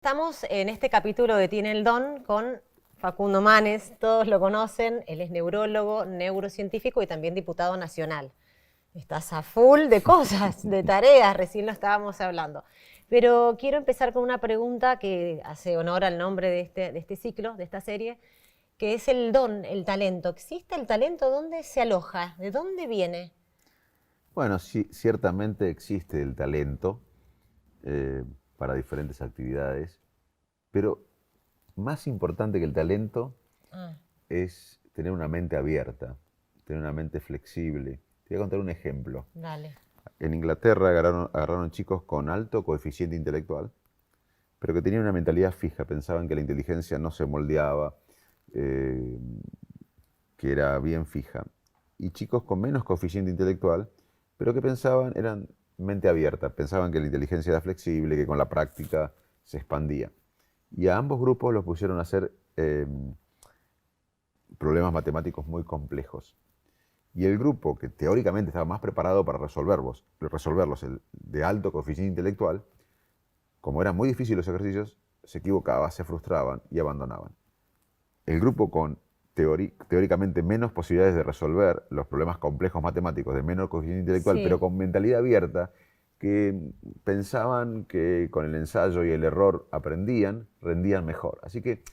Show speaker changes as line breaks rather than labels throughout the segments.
Estamos en este capítulo de Tiene el Don con Facundo Manes, todos lo conocen, él es neurólogo, neurocientífico y también diputado nacional. Estás a full de cosas, de tareas, recién lo estábamos hablando. Pero quiero empezar con una pregunta que hace honor al nombre de este ciclo, de esta serie, que es el don, el talento. ¿Existe el talento? ¿Dónde se aloja? ¿De dónde viene?
Bueno, sí, ciertamente existe el talento eh, para diferentes actividades, pero más importante que el talento
Ah,
es tener una mente abierta, tener una mente flexible. Te voy a contar un ejemplo.
dale.
En Inglaterra agarraron chicos con alto coeficiente intelectual, pero que tenían una mentalidad fija, pensaban que la inteligencia no se moldeaba, eh, que era bien fija. Y chicos con menos coeficiente intelectual, pero que pensaban, eran mente abierta, pensaban que la inteligencia era flexible, que con la práctica se expandía. Y a ambos grupos los pusieron a hacer problemas matemáticos muy complejos. Y el grupo que teóricamente estaba más preparado para resolverlos, el de alto coeficiente intelectual, como eran muy difíciles los ejercicios, se equivocaban, se frustraban y abandonaban. El grupo con teóricamente menos posibilidades de resolver los problemas complejos matemáticos, de menor coeficiente intelectual, pero
Sí.
con mentalidad abierta, que pensaban que con el ensayo y el error aprendían, rendían mejor. Así que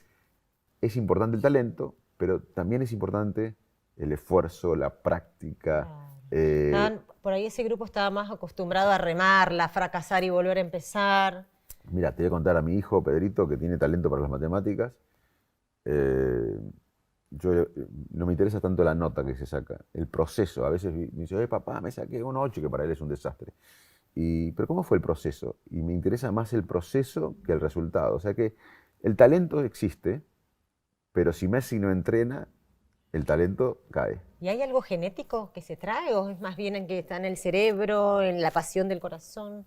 es importante el talento, pero también es importante el esfuerzo, la práctica.
Claro.
Eh,
Por ahí ese grupo estaba más acostumbrado a remarla, a fracasar y volver a empezar.
Mira, te voy a contar a mi hijo Pedrito, que tiene talento para las matemáticas. Eh, no me interesa tanto la nota que se saca, el proceso. A veces me dice, papá, me saqué un 8, que para él es un desastre. Pero ¿cómo fue el proceso? Y me interesa más el proceso que el resultado. O sea que el talento existe, pero si Messi no entrena, el talento cae.
¿Y hay algo genético que se trae o es más bien en que está en el cerebro, en la pasión del corazón?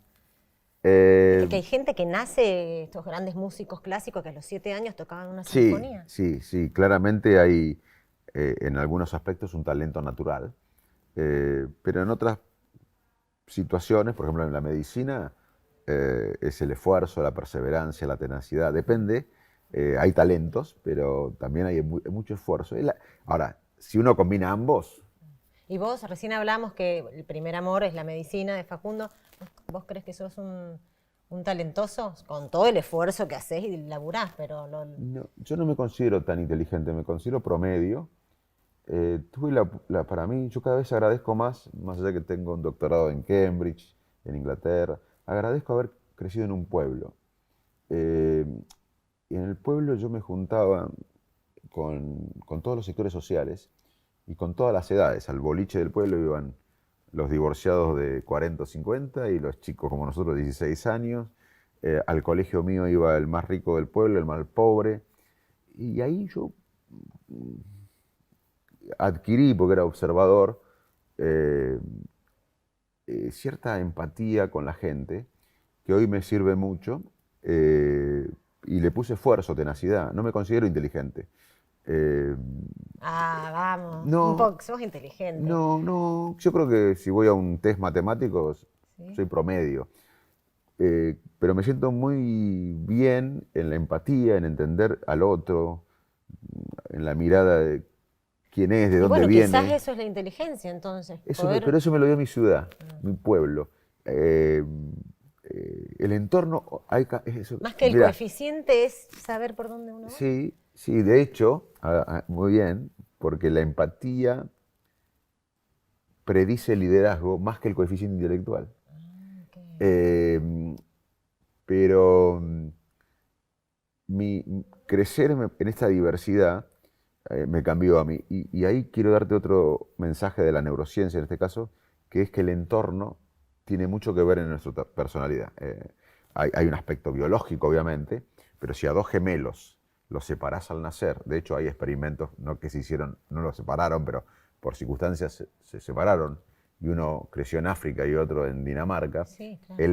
Eh,
Viste que hay gente que nace, estos grandes músicos clásicos que a los 7 años tocaban una
sí,
sinfonía.
sí, sí, claramente hay en algunos aspectos un talento natural, pero en otras situaciones, por ejemplo en la medicina, es el esfuerzo, la perseverancia, la tenacidad, depende, hay talentos, pero también hay mucho esfuerzo. Ahora, si uno combina ambos,
Y vos, recién hablamos que el primer amor es la medicina de Facundo. ¿Vos crees que sos un talentoso? Con todo el esfuerzo que haces y laburás, pero
no, yo no me considero tan inteligente, me considero promedio. Para mí, yo cada vez agradezco más allá que tengo un doctorado en Cambridge, en Inglaterra, agradezco haber crecido en un pueblo. Eh, y en el pueblo yo me juntaba con todos los sectores sociales y con todas las edades. Al boliche del pueblo iban los divorciados de 40 o 50 y los chicos como nosotros de 16 años. Al colegio mío iba el más rico del pueblo, el más pobre. Y ahí yo adquirí, porque era observador, eh, cierta empatía con la gente, que hoy me sirve mucho, y le puse esfuerzo, tenacidad. No me considero inteligente. Eh,
Ah, vamos, un
no,
poco, sos inteligente.
no, yo creo que si voy a un test matemático,
¿Sí?
soy promedio. Pero me siento muy bien en la empatía, en entender al otro, en la mirada de quién es, de
Y
dónde
bueno, quizás
viene.
eso es la inteligencia, entonces,
Pero
poder,
eso me lo dio mi ciudad, mi pueblo. Eh, el entorno,
más que el
mira,
coeficiente es saber por dónde uno va.
sí, sí, de hecho, muy bien, porque la empatía predice el liderazgo más que el coeficiente intelectual.
Ah, ok.
Eh, pero crecer en esta diversidad me cambió a mí. Y ahí quiero darte otro mensaje de la neurociencia en este caso, que es que el entorno tiene mucho que ver en nuestra personalidad. Hay un aspecto biológico, obviamente, pero si a dos gemelos los separás al nacer, de hecho hay experimentos, no que se hicieron, no los separaron, pero por circunstancias se separaron, y uno creció en África y otro en Dinamarca,
Sí, claro.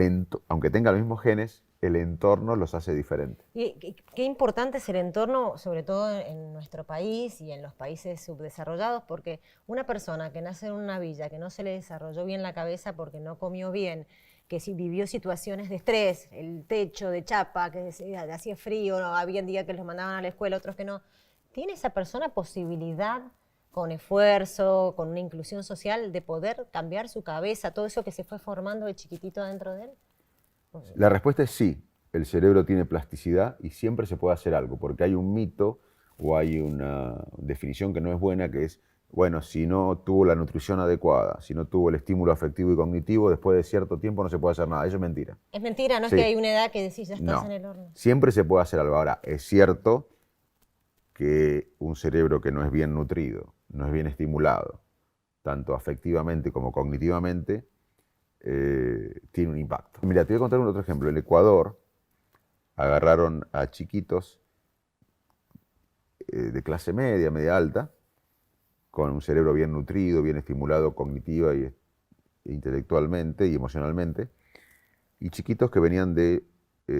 aunque tengan los mismos genes, el entorno los hace diferentes.
Y qué importante es el entorno, sobre todo en nuestro país y en los países subdesarrollados, porque una persona que nace en una villa, que no se le desarrolló bien la cabeza porque no comió bien, que si vivió situaciones de estrés, el techo de chapa, que hacía frío, no, había días que los mandaban a la escuela, otros que no. ¿Tiene esa persona posibilidad, con esfuerzo, con una inclusión social, de poder cambiar su cabeza, todo eso que se fue formando de chiquitito dentro de él?
La respuesta es sí. El cerebro tiene plasticidad y siempre se puede hacer algo, porque hay un mito o hay una definición que no es buena, que es, bueno, si no tuvo la nutrición adecuada, si no tuvo el estímulo afectivo y cognitivo, después de cierto tiempo no se puede hacer nada. Eso es mentira.
Es mentira, no
Sí.
es que hay una edad que decís, ya estás
No.
en el horno.
Siempre se puede hacer algo. Ahora, es cierto que un cerebro que no es bien nutrido, no es bien estimulado, tanto afectivamente como cognitivamente, tiene un impacto. Mira, te voy a contar un otro ejemplo. En Ecuador agarraron a chiquitos de clase media, media alta, con un cerebro bien nutrido, bien estimulado cognitiva e intelectualmente y emocionalmente, y chiquitos que venían de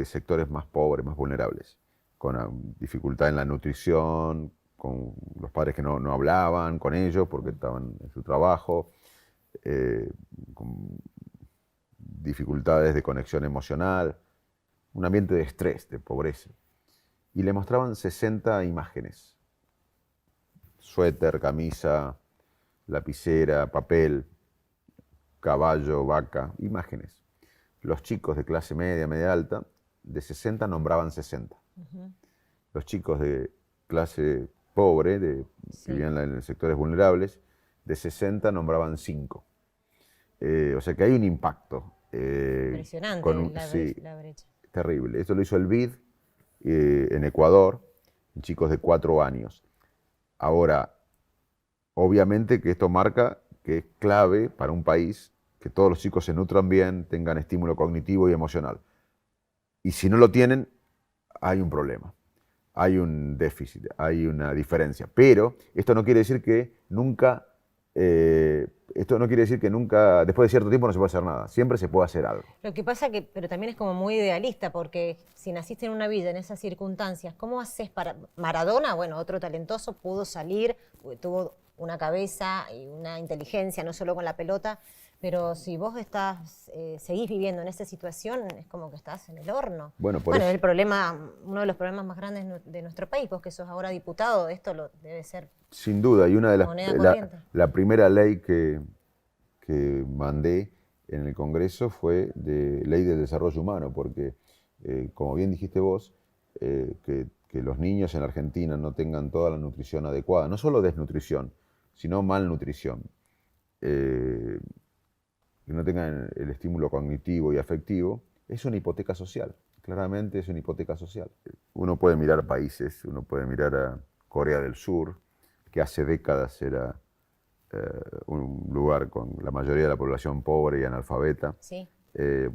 sectores más pobres, más vulnerables, con dificultad en la nutrición, con los padres que no hablaban con ellos porque estaban en su trabajo, con dificultades de conexión emocional, un ambiente de estrés, de pobreza. Y le mostraban 60 imágenes: suéter, camisa, lapicera, papel, caballo, vaca, imágenes. Los chicos de clase media, media alta, de 60 nombraban 60. Los chicos de clase pobre, que vivían en sectores vulnerables, de 60 nombraban 5. O sea que hay un impacto.
Impresionante la brecha.
Terrible. Esto lo hizo el BID en Ecuador, en chicos de 4 años. Ahora, obviamente que esto marca que es clave para un país que todos los chicos se nutran bien, tengan estímulo cognitivo y emocional. Y si no lo tienen, hay un problema, hay un déficit, hay una diferencia. Pero esto no quiere decir que nunca, después de cierto tiempo no se puede hacer nada. Siempre se puede hacer algo.
Lo que pasa que, pero también es como muy idealista, porque si naciste en una villa, en esas circunstancias, ¿cómo haces para...? Maradona, bueno, otro talentoso, pudo salir, tuvo una cabeza y una inteligencia, no solo con la pelota, pero si vos seguís viviendo en esa situación, es como que estás en el horno.
Bueno,
el problema, uno de los problemas más grandes de nuestro país, vos que sos ahora diputado, esto debe ser
sin duda, y una de
moneda corriente.
La primera ley que mandé en el Congreso fue de ley del desarrollo humano, porque, como bien dijiste vos, que los niños en Argentina no tengan toda la nutrición adecuada, no solo desnutrición, sino malnutrición, que no tengan el estímulo cognitivo y afectivo, es una hipoteca social. Claramente es una hipoteca social. Uno puede mirar países, uno puede mirar a Corea del Sur, que hace décadas era un lugar con la mayoría de la población pobre y analfabeta.
Sí.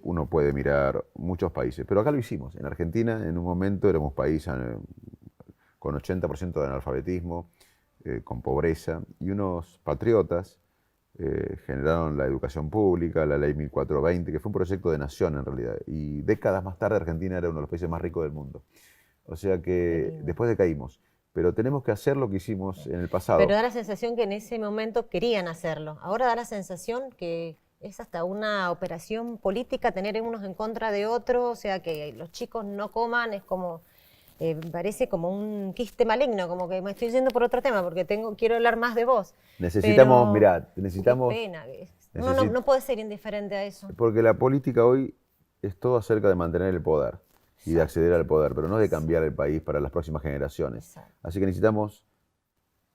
Uno puede mirar muchos países, pero acá lo hicimos. En Argentina, en un momento, éramos un país con 80% de analfabetismo, con pobreza, y unos patriotas generaron la educación pública, la ley 1420, que fue un proyecto de nación en realidad, y décadas más tarde Argentina era uno de los países más ricos del mundo. O sea que después decaímos, pero tenemos que hacer lo que hicimos en el pasado.
Pero da la sensación que en ese momento querían hacerlo, ahora da la sensación que es hasta una operación política tener unos en contra de otros, o sea que los chicos no coman, es como... parece como un quiste maligno, como que me estoy yendo por otro tema, porque quiero hablar más de vos.
Necesitamos,
pero,
mirá, necesitamos...
Qué pena. Uno no puede ser indiferente a eso.
Porque la política hoy es todo acerca de mantener el poder y de acceder al poder, pero no de cambiar el país para las próximas generaciones.
Exacto.
Así que necesitamos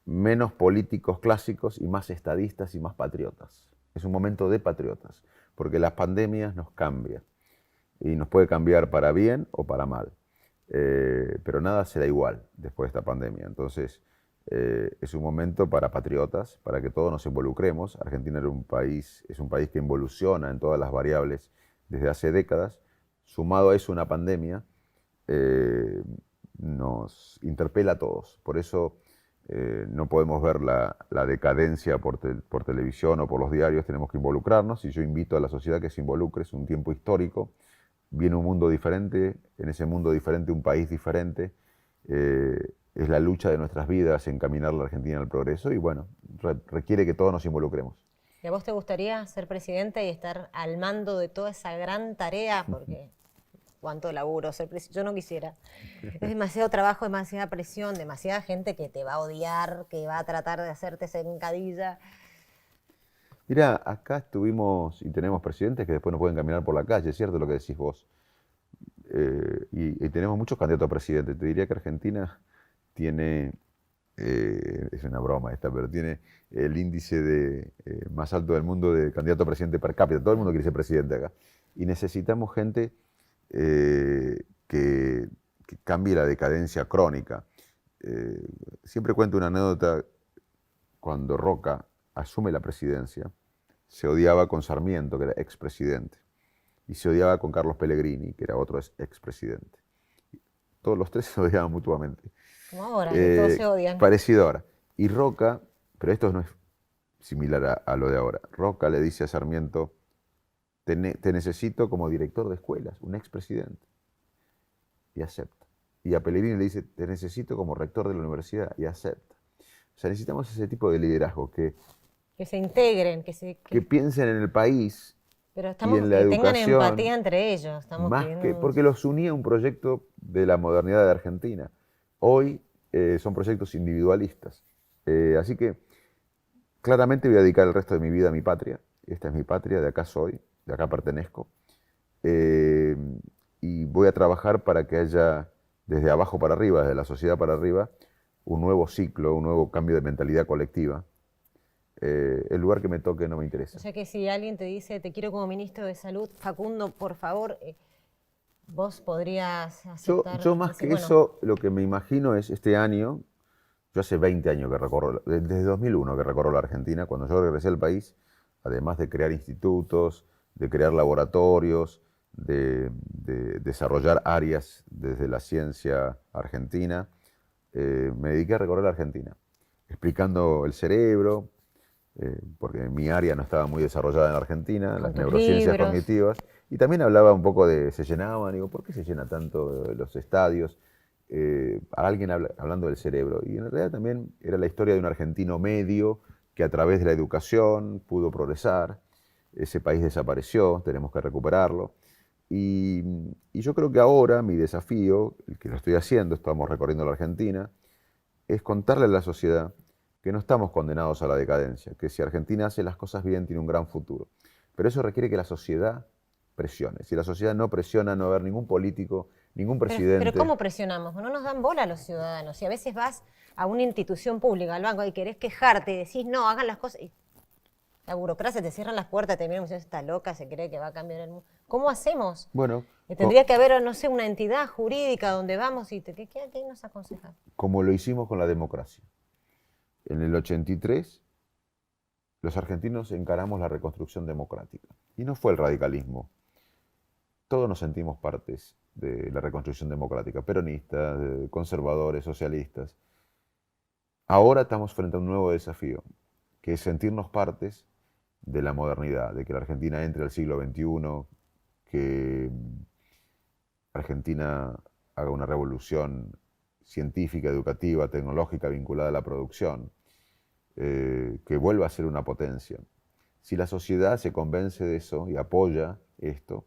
menos políticos clásicos y más estadistas y más patriotas. Es un momento de patriotas, porque las pandemias nos cambian y nos puede cambiar para bien o para mal. Pero nada será igual después de esta pandemia. Entonces, es un momento para patriotas, para que todos nos involucremos. Argentina es un país que involuciona en todas las variables desde hace décadas. Sumado a eso, una pandemia nos interpela a todos. Por eso no podemos ver la decadencia por televisión o por los diarios. Tenemos que involucrarnos, y yo invito a la sociedad que se involucre. Es un tiempo histórico. Viene un mundo diferente, en ese mundo diferente un país diferente. Es la lucha de nuestras vidas encaminar la Argentina al progreso, y bueno, requiere que todos nos involucremos.
¿Y a vos te gustaría ser presidente y estar al mando de toda esa gran tarea? Porque cuánto laburo ser presidente. Yo no quisiera. Es demasiado trabajo, demasiada presión, demasiada gente que te va a odiar, que va a tratar de hacerte zancadilla.
Mira, acá estuvimos y tenemos presidentes que después no pueden caminar por la calle, es cierto lo que decís vos. Y tenemos muchos candidatos a presidente. Te diría que Argentina tiene, es una broma esta, pero tiene el índice más alto del mundo de candidato a presidente per cápita. Todo el mundo quiere ser presidente acá. Y necesitamos gente que cambie la decadencia crónica. Siempre cuento una anécdota. Cuando Roca asume la presidencia, se odiaba con Sarmiento, que era expresidente, y se odiaba con Carlos Pellegrini, que era otro expresidente. Todos los tres se odiaban mutuamente.
Como ahora, que todos se odian.
Parecido ahora. Y Roca, pero esto no es similar a lo de ahora, Roca le dice a Sarmiento, te necesito como director de escuelas, un expresidente, y acepta. Y a Pellegrini le dice, te necesito como rector de la universidad, y acepta. O sea, necesitamos ese tipo de liderazgo que
se integren,
que piensen en el país
pero
y en la
que tengan
educación,
empatía entre ellos. Estamos
más
pidiendo
que porque los unía un proyecto de la modernidad de Argentina. Hoy son proyectos individualistas. Así que claramente voy a dedicar el resto de mi vida a mi patria. Esta es mi patria, de acá soy, de acá pertenezco. Y voy a trabajar para que haya, desde abajo para arriba, desde la sociedad para arriba, un nuevo ciclo, un nuevo cambio de mentalidad colectiva. El lugar que me toque no me interesa.
O sea que si alguien te dice, te quiero como ministro de Salud, Facundo, por favor, vos podrías aceptar.
Yo más que eso, lo que me imagino es este año, yo hace 20 años que recorro, desde 2001 que recorro la Argentina, cuando yo regresé al país, además de crear institutos, de crear laboratorios, de desarrollar áreas desde la ciencia argentina, me dediqué a recorrer la Argentina, explicando el cerebro, porque mi área no estaba muy desarrollada en Argentina,
Con
las
tus
neurociencias
libros.
cognitivas, y también hablaba un poco de, se llenaban, digo, ¿por qué se llena tanto los estadios? Alguien hablando del cerebro, y en realidad también era la historia de un argentino medio que a través de la educación pudo progresar, ese país desapareció, tenemos que recuperarlo, y yo creo que ahora mi desafío, el que lo estoy haciendo, estamos recorriendo la Argentina, es contarle a la sociedad que no estamos condenados a la decadencia, que si Argentina hace las cosas bien tiene un gran futuro. Pero eso requiere que la sociedad presione. Si la sociedad no presiona, no va a haber ningún político, ningún presidente.
Pero ¿cómo presionamos? No nos dan bola a los ciudadanos. Si a veces vas a una institución pública, al banco, y querés quejarte y decís, no, hagan las cosas. Y la burocracia, te cierran las puertas, te miran y dicen, está loca, se cree que va a cambiar el mundo. ¿Cómo hacemos?
Bueno,
tendría que haber, no sé, una entidad jurídica donde vamos y ¿qué nos aconseja?
Como lo hicimos con la democracia. En el 83, los argentinos encaramos la reconstrucción democrática. Y no fue el radicalismo. Todos nos sentimos partes de la reconstrucción democrática, peronistas, conservadores, socialistas. Ahora estamos frente a un nuevo desafío, que es sentirnos partes de la modernidad, de que la Argentina entre al siglo XXI, que Argentina haga una revolución científica, educativa, tecnológica vinculada a la producción, que vuelva a ser una potencia. Si la sociedad se convence de eso y apoya esto,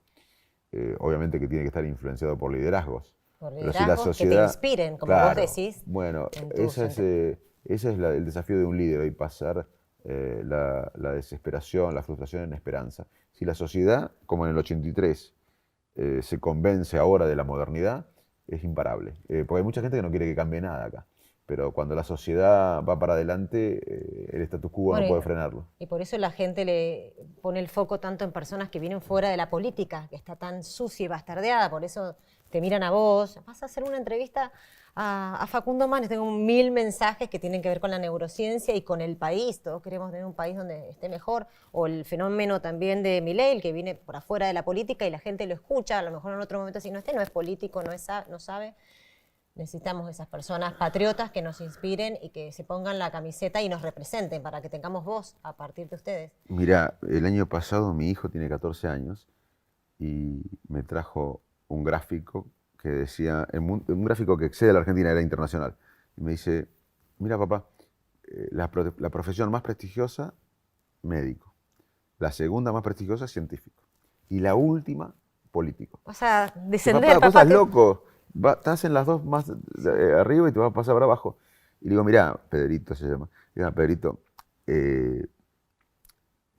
obviamente que tiene que estar influenciado por liderazgos.
Pero si la sociedad, que te inspiren, como claro, vos decís.
Bueno, ese es el desafío de un líder, y pasar la desesperación, la frustración en esperanza. Si la sociedad, como en el 83, se convence ahora de la modernidad, es imparable. Porque hay mucha gente que no quiere que cambie nada acá. Pero cuando la sociedad va para adelante, el status quo no puede frenarlo.
Y por eso la gente le pone el foco tanto en personas que vienen fuera de la política, que está tan sucia y bastardeada, por eso te miran a vos. Vas a hacer una entrevista a Facundo Manes, tengo 1000 mensajes que tienen que ver con la neurociencia y con el país. Todos queremos tener un país donde esté mejor. O el fenómeno también de Milei, que viene por afuera de la política y la gente lo escucha, a lo mejor en otro momento si no, no es político, no sabe. Necesitamos esas personas patriotas que nos inspiren y que se pongan la camiseta y nos representen para que tengamos voz a partir de ustedes.
Mira, el año pasado mi hijo tiene 14 años y me trajo un gráfico que decía, un gráfico que excede a la Argentina, era internacional. Y me dice, mira papá, la profesión más prestigiosa, médico. La segunda más prestigiosa, científico. Y la última, político.
Vas a
Papá,
descender, papá.
cosas loco. Estás en las dos más arriba y te vas a pasar para abajo. Y digo, mirá, Pedrito se llama. Digo, Pedrito,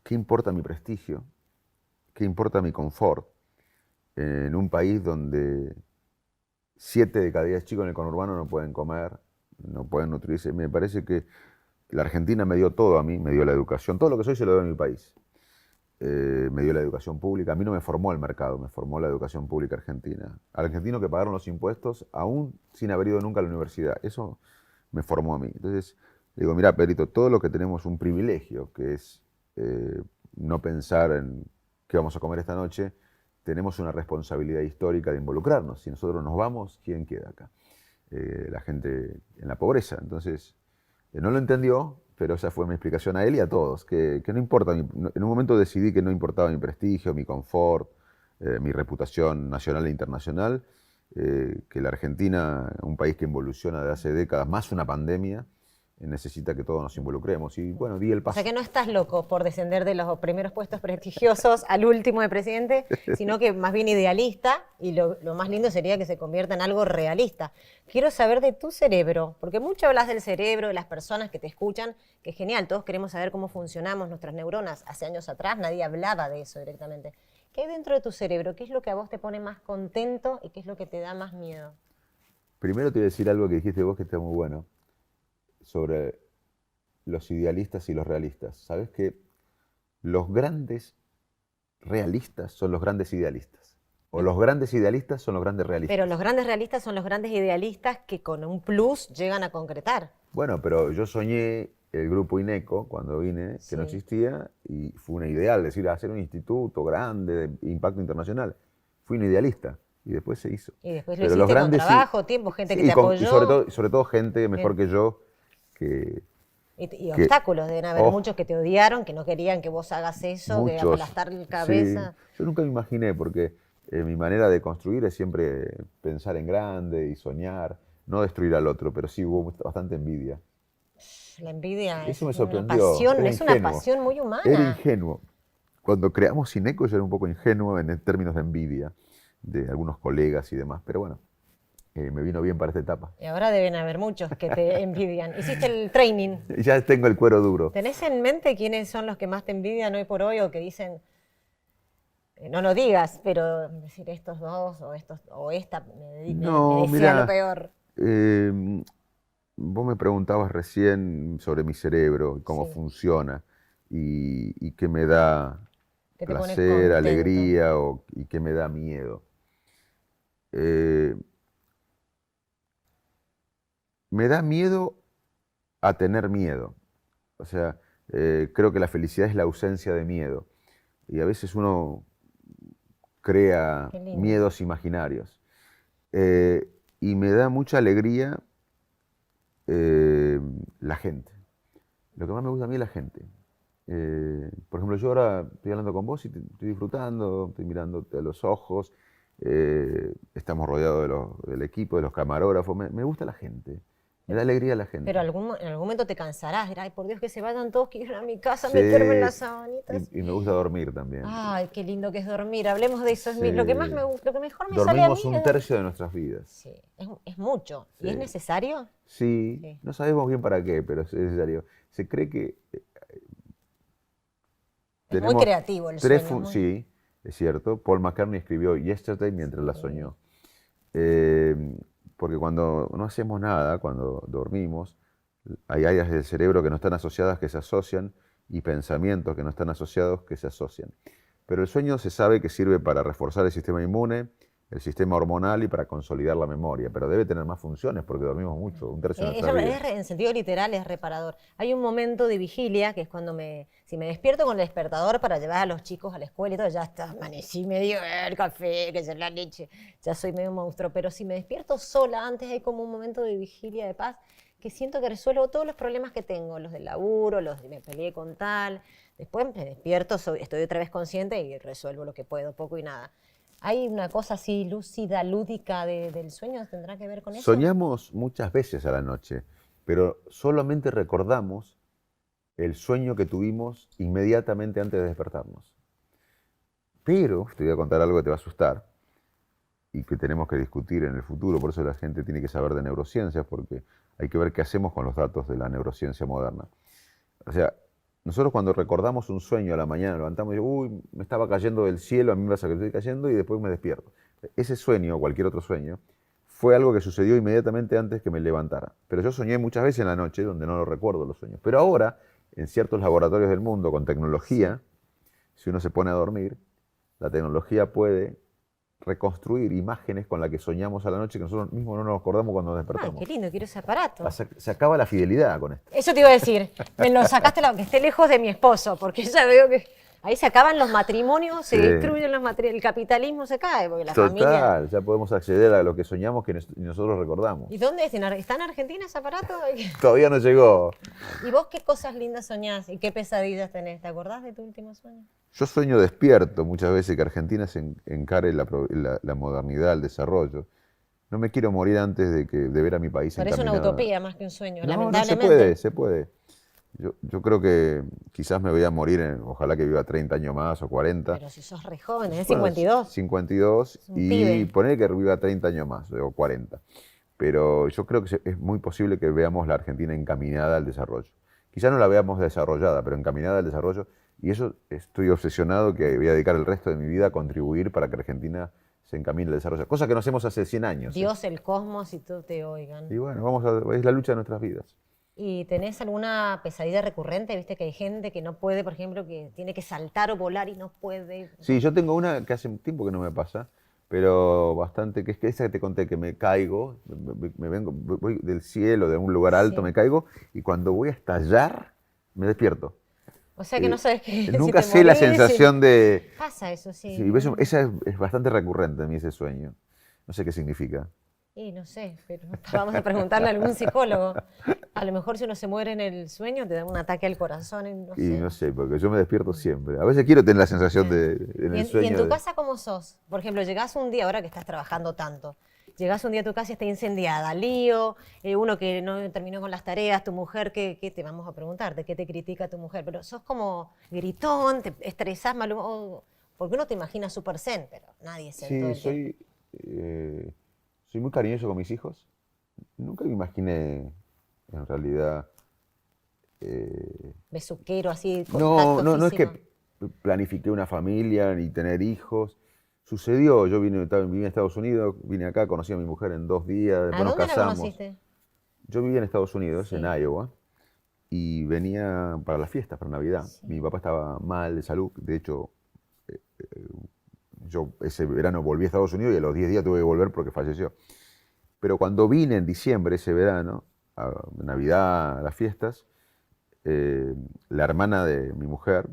¿qué importa mi prestigio? ¿Qué importa mi confort? En un país donde 7 de cada 10 chicos en el conurbano no pueden comer, no pueden nutrirse. Me parece que la Argentina me dio todo a mí, me dio la educación. Todo lo que soy se lo doy a mi país. Me dio la educación pública. A mí no me formó el mercado, me formó la educación pública argentina. Al argentino que pagaron los impuestos, aún sin haber ido nunca a la universidad. Eso me formó a mí. Entonces, digo, mira, Pedrito, todo lo que tenemos un privilegio, que es no pensar en qué vamos a comer esta noche, tenemos una responsabilidad histórica de involucrarnos. Si nosotros nos vamos, ¿quién queda acá? La gente en la pobreza. Entonces, no lo entendió, pero esa fue mi explicación a él y a todos, que no importa, en un momento decidí que no importaba mi prestigio, mi confort, mi reputación nacional e internacional, que la Argentina, un país que involuciona de hace décadas, más una pandemia, necesita que todos nos involucremos. Y bueno, di el
O
paso.
sea que no estás loco por descender de los primeros puestos prestigiosos al último de presidente, sino que más bien idealista, y lo más lindo sería que se convierta en algo realista. Quiero saber de tu cerebro, porque mucho hablas del cerebro, de las personas que te escuchan, que es genial, todos queremos saber cómo funcionamos nuestras neuronas. Hace años atrás nadie hablaba de eso directamente. ¿Qué hay dentro de tu cerebro? ¿Qué es lo que a vos te pone más contento y qué es lo que te da más miedo?
Primero te voy a decir algo que dijiste vos que está muy bueno, sobre los idealistas y los realistas. ¿Sabes que los grandes realistas son los grandes idealistas? O los grandes idealistas son los grandes realistas.
Pero los grandes realistas son los grandes idealistas que con un plus llegan a concretar.
Bueno, pero yo soñé el grupo INECO cuando vine, que no
Sí.
existía, y fue un ideal, decir, hacer un instituto grande de impacto internacional. Fui un idealista y después se hizo.
Y después lo
Pero los
hiciste con
grandes sí-
trabajo, tiempo, gente que
sí,
te apoyó.
y sobre todo gente mejor que yo, que
Y
que-
obstáculos, deben haber
oh,
muchos que te odiaron, que no querían que vos hagas eso, que
muchos.
aplastar la
Sí.
cabeza.
Yo nunca me imaginé, porque mi manera de construir es siempre pensar en grande y soñar, no destruir al otro, pero sí hubo bastante envidia.
La envidia
Eso me
es una
sorprendió.
pasión,
Era
es una
ingenuo.
pasión muy
Era
humana.
ingenuo. Cuando creamos Ineco yo era un poco ingenuo en términos de envidia de algunos colegas y demás, pero bueno, me vino bien para esta etapa.
Y ahora deben haber muchos que te envidian. Hiciste el training.
Y ya tengo el cuero duro.
¿Tenés en mente quiénes son los que más te envidian hoy por hoy o que dicen, no lo digas, pero decir estos dos o estos o esta me
No,
decía
mirá,
lo peor?
vos me preguntabas recién sobre mi cerebro y cómo
Sí.
funciona y qué me da
Que te pone
placer,
contento.
alegría y qué me da miedo. Eh, Me da miedo a tener miedo. O sea, creo que la felicidad es la ausencia de miedo. Y a veces uno crea
Qué lindo.
miedos imaginarios. Y me da mucha alegría la gente. Lo que más me gusta a mí es la gente. Por ejemplo, yo ahora estoy hablando con vos y estoy disfrutando, estoy mirándote a los ojos, estamos rodeados del equipo, de los camarógrafos. Me gusta la gente, me da alegría la gente.
Pero en algún momento te cansarás, dirás, ay, por Dios, que se vayan todos, quiero ir a mi casa,
Sí,
meterme en las sabanitas.
y me gusta dormir también.
Ay, qué lindo que es dormir. Hablemos de eso.
Sí.
Lo que más me gusta, lo que mejor me sale a mí
Dormimos un
es
tercio de nuestras vidas.
Sí, es mucho. ¿Y es
Sí.
necesario?
Sí,
Sí.
no sabemos bien para qué, pero es necesario. Se cree que
Es muy creativo el sueño.
Sí, es cierto. Paul McCartney escribió Yesterday mientras la soñó. Porque cuando no hacemos nada, cuando dormimos, hay áreas del cerebro que no están asociadas que se asocian y pensamientos que no están asociados que se asocian. Pero el sueño se sabe que sirve para reforzar el sistema inmune, el sistema hormonal y para consolidar la memoria, pero debe tener más funciones porque dormimos mucho, un tercio de nuestra vida.
En sentido literal es reparador. Hay un momento de vigilia que es cuando si me despierto con el despertador para llevar a los chicos a la escuela y todo, ya está, amanecí medio el café, que es la leche, ya soy medio monstruo. Pero si me despierto sola, antes hay como un momento de vigilia, de paz, que siento que resuelvo todos los problemas que tengo, los del laburo, los de me peleé con tal. Después me despierto, estoy otra vez consciente y resuelvo lo que puedo, poco y nada. ¿Hay una cosa así lúcida, lúdica del sueño? ¿Tendrá que ver con eso?
Soñamos muchas veces a la noche, pero solamente recordamos el sueño que tuvimos inmediatamente antes de despertarnos. Pero, te voy a contar algo que te va a asustar y que tenemos que discutir en el futuro, por eso la gente tiene que saber de neurociencias, porque hay que ver qué hacemos con los datos de la neurociencia moderna. O sea, nosotros cuando recordamos un sueño a la mañana, levantamos y digo, uy, me estaba cayendo del cielo, a mí me pasa que estoy cayendo y después me despierto. Ese sueño, o cualquier otro sueño, fue algo que sucedió inmediatamente antes que me levantara. Pero yo soñé muchas veces en la noche, donde no lo recuerdo los sueños. Pero ahora, en ciertos laboratorios del mundo, con tecnología, si uno se pone a dormir, la tecnología puede reconstruir imágenes con las que soñamos a la noche que nosotros mismos no nos acordamos cuando nos
Ah,
despertamos.
qué lindo, quiero ese aparato.
Se acaba la fidelidad con esto.
Eso te iba a decir, me lo sacaste, que esté lejos de mi esposo, porque ya veo que ahí se acaban los matrimonios, se
Sí.
destruyen los matrimonios, el capitalismo se cae, porque la
Total,
familia...
ya podemos acceder a lo que soñamos que nosotros recordamos.
¿Y dónde es? ¿Está en Argentina ese aparato?
Todavía no llegó.
¿Y vos qué cosas lindas soñás y qué pesadillas tenés? ¿Te acordás de tu último sueño?
Yo sueño despierto muchas veces que Argentina se encare la modernidad, el desarrollo. No me quiero morir antes de ver a mi país
Pero es una
encaminado.
utopía más que un sueño,
No,
lamentablemente.
se puede. Yo creo que quizás me voy a morir, ojalá que viva 30 años más o 40.
Pero si sos re joven, es
Bueno,
52.
52
Es un
y
pibe.
poner que viva 30 años más o 40. Pero yo creo que es muy posible que veamos la Argentina encaminada al desarrollo. Quizás no la veamos desarrollada, pero encaminada al desarrollo. Y eso estoy obsesionado que voy a dedicar el resto de mi vida a contribuir para que Argentina se encamine al desarrollo. Cosa que no hacemos hace 100 años.
Dios, el cosmos y todo te oigan.
Y bueno, es la lucha de nuestras vidas.
¿Y tenés alguna pesadilla recurrente? Viste que hay gente que no puede, por ejemplo, que tiene que saltar o volar y no puede.
Sí, yo tengo una que hace un tiempo que no me pasa, pero bastante, que es que esa que te conté, que me caigo, voy del cielo, de un lugar alto,
Sí.
me caigo, y cuando voy a estallar, me despierto.
O sea que no sabes qué. si
Nunca
te
sé la
morís,
sensación de...
Pasa eso, sí.
Sí, esa es bastante recurrente en mí, ese sueño. No sé qué significa.
Y no sé, pero vamos a preguntarle a algún psicólogo. A lo mejor si uno se muere en el sueño, te da un ataque al corazón. Y no
Y
sé.
no sé, porque yo me despierto siempre. A veces quiero tener la sensación en el
¿Y
sueño.
en tu
de-
casa cómo sos? Por ejemplo, llegás un día, ahora que estás trabajando tanto, llegás un día a tu casa y está incendiada, lío, uno que no terminó con las tareas, tu mujer, ¿qué te vamos a preguntarte? ¿Qué te critica tu mujer? Pero sos como gritón, te estresás, porque uno te imagina super zen, pero nadie es zen todo
Sí,
el tiempo.
soy muy cariñoso con mis hijos. Nunca me imaginé, en realidad...
Besuquero, así,
No,
contacto
no es
físico.
que planifiqué una familia ni tener hijos. Sucedió, yo viví en Estados Unidos, vine acá, conocí a mi mujer en 2 días,
¿A
después nos
dónde la
casamos.
conociste?
Yo vivía en Estados Unidos,
Sí.
en Iowa, y venía para las fiestas, para Navidad.
Sí.
Mi papá estaba mal de salud, de hecho, yo ese verano volví a Estados Unidos y a los 10 días tuve que volver porque falleció. Pero cuando vine en diciembre, ese verano, a Navidad, a las fiestas, la hermana de mi mujer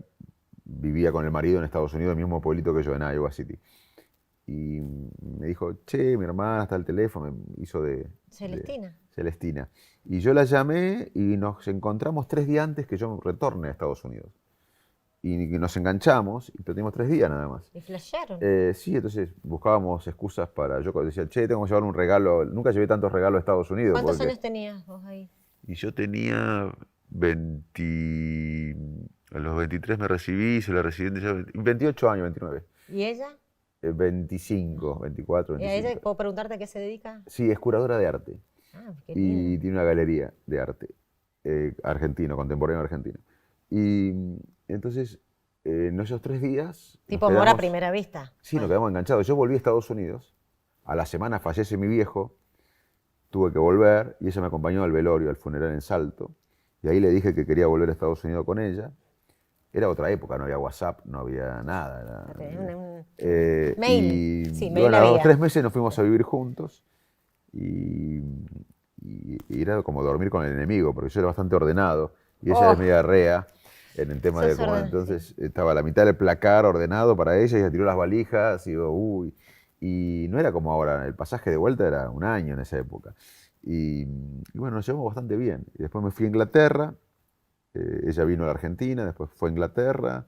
vivía con el marido en Estados Unidos, en el mismo pueblito que yo, en Iowa City. Y me dijo, che, mi hermana está al teléfono, me hizo de
Celestina.
Celestina. Y yo la llamé y nos encontramos 3 días antes que yo retorne a Estados Unidos. Y nos enganchamos y perdimos 3 días nada más.
Y flashearon.
Sí, entonces buscábamos excusas para... Yo decía, che, tengo que llevar un regalo. Nunca llevé tantos regalos a Estados Unidos.
¿Cuántos
porque-
años tenías vos ahí?
Y yo tenía 20... A los 23 me recibí, hice la residencia, 28 años, 29.
¿Y ella?
25, 24,
¿Y a ella
25.
puedo preguntarte a qué se dedica?
Sí, es curadora de arte.
Ah, qué lindo.
Y tiene una galería de arte argentino, contemporáneo argentino. Y entonces, en esos 3 días... nos
Tipo amor a
quedamos-
primera vista.
Sí, nos
Bueno,
quedamos enganchados. Yo volví a Estados Unidos, a la semana fallece mi viejo, tuve que volver y ella me acompañó al velorio, al funeral en Salto. Y ahí le dije que quería volver a Estados Unidos con ella. Era otra época, no había WhatsApp, no había nada.
tenés un
Y,
mail. Sí,
y
mail
bueno, a los
había.
3 meses nos fuimos a vivir juntos y, y era como dormir con el enemigo, porque yo era bastante ordenado y ella
Oh.
es media rea en el tema de
Sos
cómo.
ordenado,
Entonces estaba a la mitad del placar ordenado para ella tiró las valijas y digo, uy. Y no era como ahora, el pasaje de vuelta era un año en esa época. Y bueno, nos llevamos bastante bien. Y después me fui a Inglaterra, ella vino a la Argentina, después fue a Inglaterra,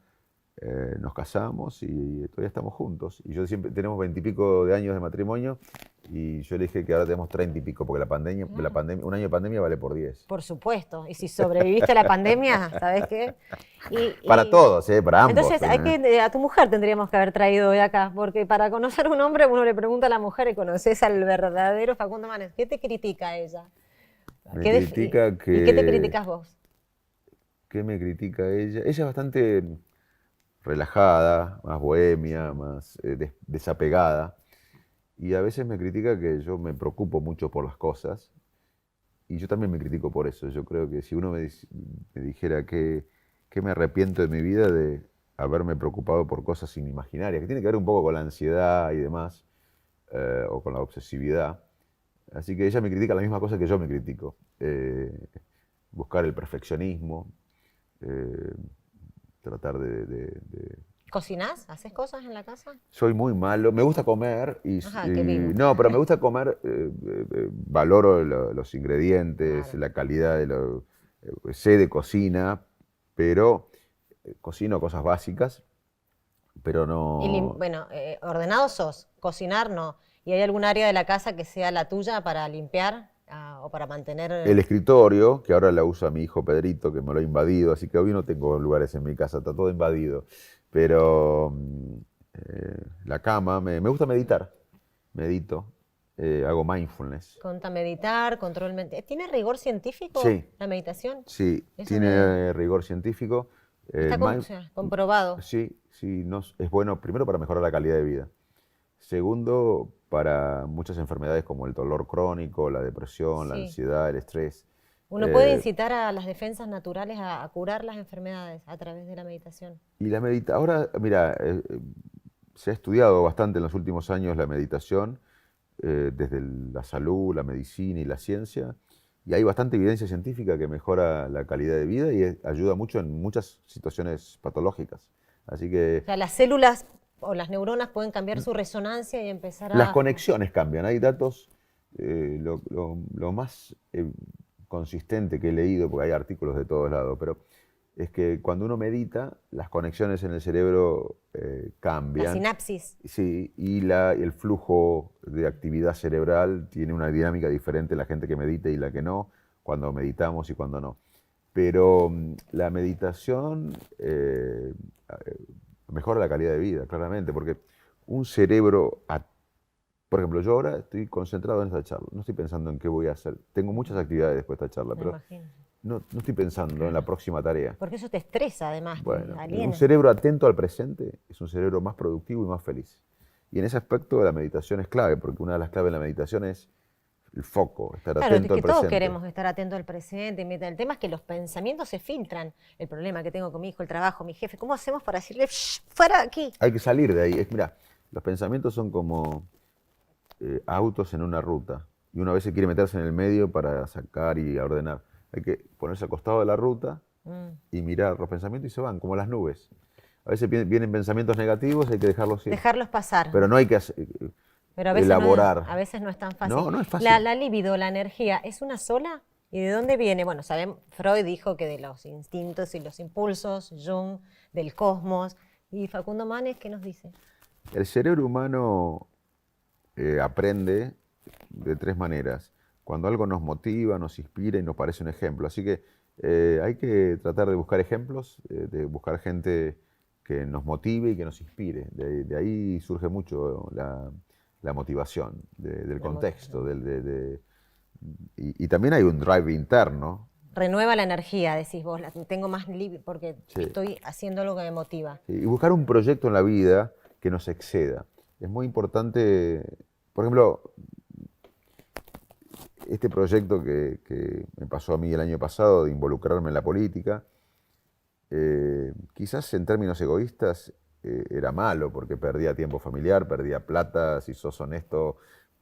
nos casamos y todavía estamos juntos. Y yo siempre tenemos 20 y pico de años de matrimonio y yo le dije que ahora tenemos 30 y pico, porque un año de pandemia vale por 10.
Por supuesto. Y si sobreviviste a la pandemia, ¿sabes qué?
Para todos, para ambos.
Entonces, a tu mujer tendríamos que haber traído hoy acá, porque para conocer a un hombre uno le pregunta a la mujer y conoces al verdadero Facundo Manes. ¿Qué te critica ella?
Me critica que...
¿Y qué te criticas vos?
¿Qué me critica ella? Ella es bastante relajada, más bohemia, más desapegada. Y a veces me critica que yo me preocupo mucho por las cosas. Y yo también me critico por eso. Yo creo que si uno me dijera que me arrepiento de mi vida de haberme preocupado por cosas inimaginarias, que tiene que ver un poco con la ansiedad y demás, o con la obsesividad. Así que ella me critica la misma cosa que yo me critico. Buscar el perfeccionismo, tratar de...
¿Cocinás? ¿Haces cosas en la casa?
Soy muy malo, me gusta comer
Ajá, qué lindo.
no, pero me gusta comer, valoro los ingredientes,
Claro.
la calidad sé de cocina, pero cocino cosas básicas, pero no...
Bueno, ordenado sos, cocinar no. ¿Y hay algún área de la casa que sea la tuya para limpiar o para mantener?
El escritorio, que ahora la usa mi hijo Pedrito, que me lo ha invadido, así que hoy no tengo lugares en mi casa, está todo invadido. Pero la cama, me gusta meditar, medito, hago mindfulness.
Conta meditar, control mental. ¿Tiene rigor científico
Sí.
la meditación?
Sí,
Eso
tiene rigor científico.
está o sea, comprobado.
Sí, es bueno primero para mejorar la calidad de vida. Segundo, para muchas enfermedades como el dolor crónico, la depresión, la
Sí.
ansiedad, el estrés.
Uno puede incitar a las defensas naturales a curar las enfermedades a través de la meditación.
Y ahora, mira, se ha estudiado bastante en los últimos años la meditación, desde la salud, la medicina y la ciencia, y hay bastante evidencia científica que mejora la calidad de vida y ayuda mucho en muchas situaciones patológicas. Así que
O sea, las células o las neuronas pueden cambiar su resonancia y empezar
las
a...
conexiones cambian. Hay datos, lo más consistente que he leído, porque hay artículos de todos lados, pero es que cuando uno medita, las conexiones en el cerebro
La
cambian.
sinapsis.
Sí, y el flujo de actividad cerebral tiene una dinámica diferente la gente que medita y la que no, cuando meditamos y cuando no. Pero la meditación mejora la calidad de vida, claramente, porque un cerebro, por ejemplo, yo ahora estoy concentrado en esta charla, no estoy pensando en qué voy a hacer. Tengo muchas actividades después de esta charla,
Me
pero
imagino.
no estoy pensando en la próxima tarea.
Porque eso te estresa además,
Bueno,
te aliena.
un cerebro atento al presente es un cerebro más productivo y más feliz. Y en ese aspecto la meditación es clave, porque una de las claves de la meditación es el foco, estar
Claro,
atento
es
al
que todos
presente.
queremos estar atentos al presente. El tema es que los pensamientos se filtran. El problema que tengo con mi hijo, el trabajo, mi jefe. ¿Cómo hacemos para decirle, "Shh, fuera de aquí"?
Hay que salir de ahí. Mira, los pensamientos son como autos en una ruta. Y uno a veces quiere meterse en el medio para sacar y ordenar. Hay que ponerse al costado de la ruta y mirar los pensamientos y se van, como las nubes. A veces vienen pensamientos negativos, hay que dejarlos ir.
Dejarlos pasar.
Pero no hay que
Pero a veces
elaborar.
a veces no es tan fácil.
No es fácil.
La libido, la energía, ¿es una sola? ¿Y de dónde viene? Bueno, Freud dijo que de los instintos y los impulsos, Jung, del cosmos. ¿Y Facundo Manes qué nos dice?
El cerebro humano aprende de tres maneras. Cuando algo nos motiva, nos inspira y nos parece un ejemplo. Así que hay que tratar de buscar ejemplos, de buscar gente que nos motive y que nos inspire. De ahí surge mucho la motivación, del contexto. Y también hay un drive interno.
Renueva la energía, decís vos. Tengo más libido porque
Sí.
estoy haciendo algo que me motiva.
Y buscar un proyecto en la vida que nos exceda. Es muy importante, por ejemplo, este proyecto que me pasó a mí el año pasado de involucrarme en la política, quizás en términos egoístas era malo porque perdía tiempo familiar, perdía plata, si sos honesto,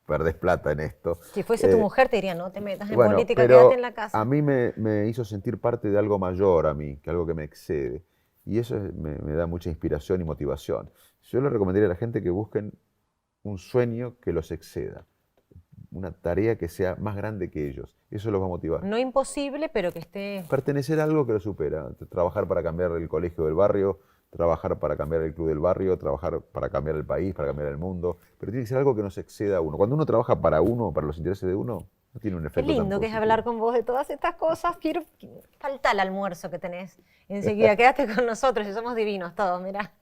perdés plata en esto.
Si fuese tu mujer te diría, no te metas en
Bueno,
política,
pero
quédate en la casa.
a mí me hizo sentir parte de algo mayor a mí, que algo que me excede. Y eso me da mucha inspiración y motivación. Yo le recomendaría a la gente que busquen un sueño que los exceda, una tarea que sea más grande que ellos. Eso los va a motivar.
No imposible, pero que esté...
Pertenecer a algo que lo supera. Trabajar para cambiar el colegio del barrio trabajar para cambiar el club del barrio, trabajar para cambiar el país, para cambiar el mundo, pero tiene que ser algo que nos exceda a uno. Cuando uno trabaja para uno, para los intereses de uno, no tiene un
Qué
efecto tan
lindo que es
positivo.
hablar con vos de todas estas cosas. Falta el almuerzo que tenés enseguida. Quédate con nosotros, y somos divinos todos, mirá.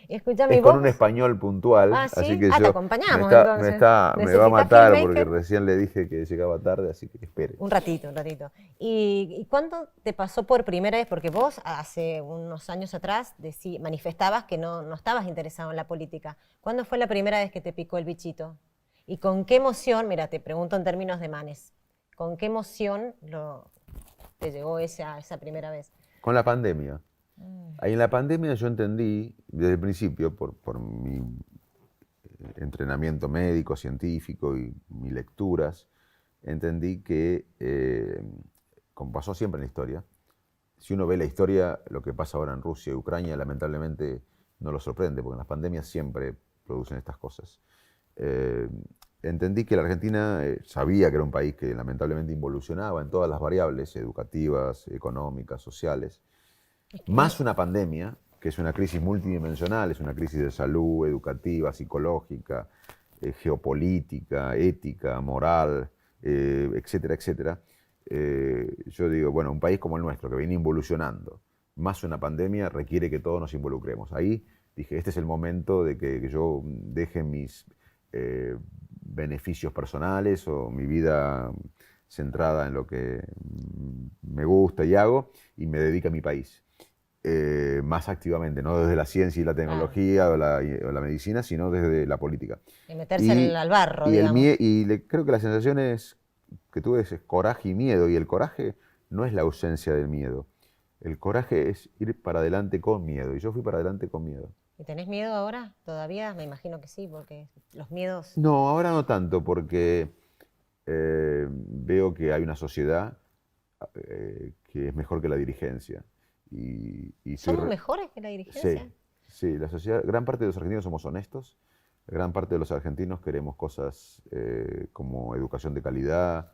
Escuchame,
Es con
vos.
un español puntual,
Ah, ¿sí?
así que
Te
yo
acompañamos
me
entonces.
va a
¿Necesitas
matar porque
filmmaker?
recién le dije que llegaba tarde, así que espere.
Un ratito, un ratito. ¿Y cuándo te pasó por primera vez? Porque vos hace unos años atrás manifestabas que no estabas interesado en la política. ¿Cuándo fue la primera vez que te picó el bichito? ¿Y con qué emoción, mira, te pregunto en términos de Manes, con qué emoción te llegó esa primera vez?
Con la pandemia. Ahí en la pandemia yo entendí, desde el principio, por mi entrenamiento médico, científico y mis lecturas, entendí que, como pasó siempre en la historia, si uno ve la historia, lo que pasa ahora en Rusia y Ucrania, lamentablemente no lo sorprende, porque las pandemias siempre producen estas cosas. Entendí que la Argentina sabía que era un país que lamentablemente involucionaba en todas las variables educativas, económicas, sociales, más una pandemia, que es una crisis multidimensional, es una crisis de salud, educativa, psicológica, geopolítica, ética, moral, etcétera, etcétera. Yo digo, bueno, un país como el nuestro, que viene involucionando, más una pandemia, requiere que todos nos involucremos. Ahí dije, este es el momento de que yo deje mis beneficios personales o mi vida centrada en lo que me gusta y hago, y me dedique a mi país. Más activamente, no desde la ciencia y la tecnología o la medicina, sino desde la política.
Y meterse al barro,
Y,
digamos.
creo que la sensación que tuve es coraje y miedo, y el coraje no es la ausencia del miedo. El coraje es ir para adelante con miedo, y yo fui para adelante con miedo.
¿Y tenés miedo ahora? ¿Todavía? Me imagino que sí, porque los miedos...
No, ahora no tanto, porque veo que hay una sociedad que es mejor que la dirigencia.
¿Somos mejores que la dirigencia?
Sí, sí, la sociedad, gran parte de los argentinos somos honestos, gran parte de los argentinos queremos cosas como educación de calidad,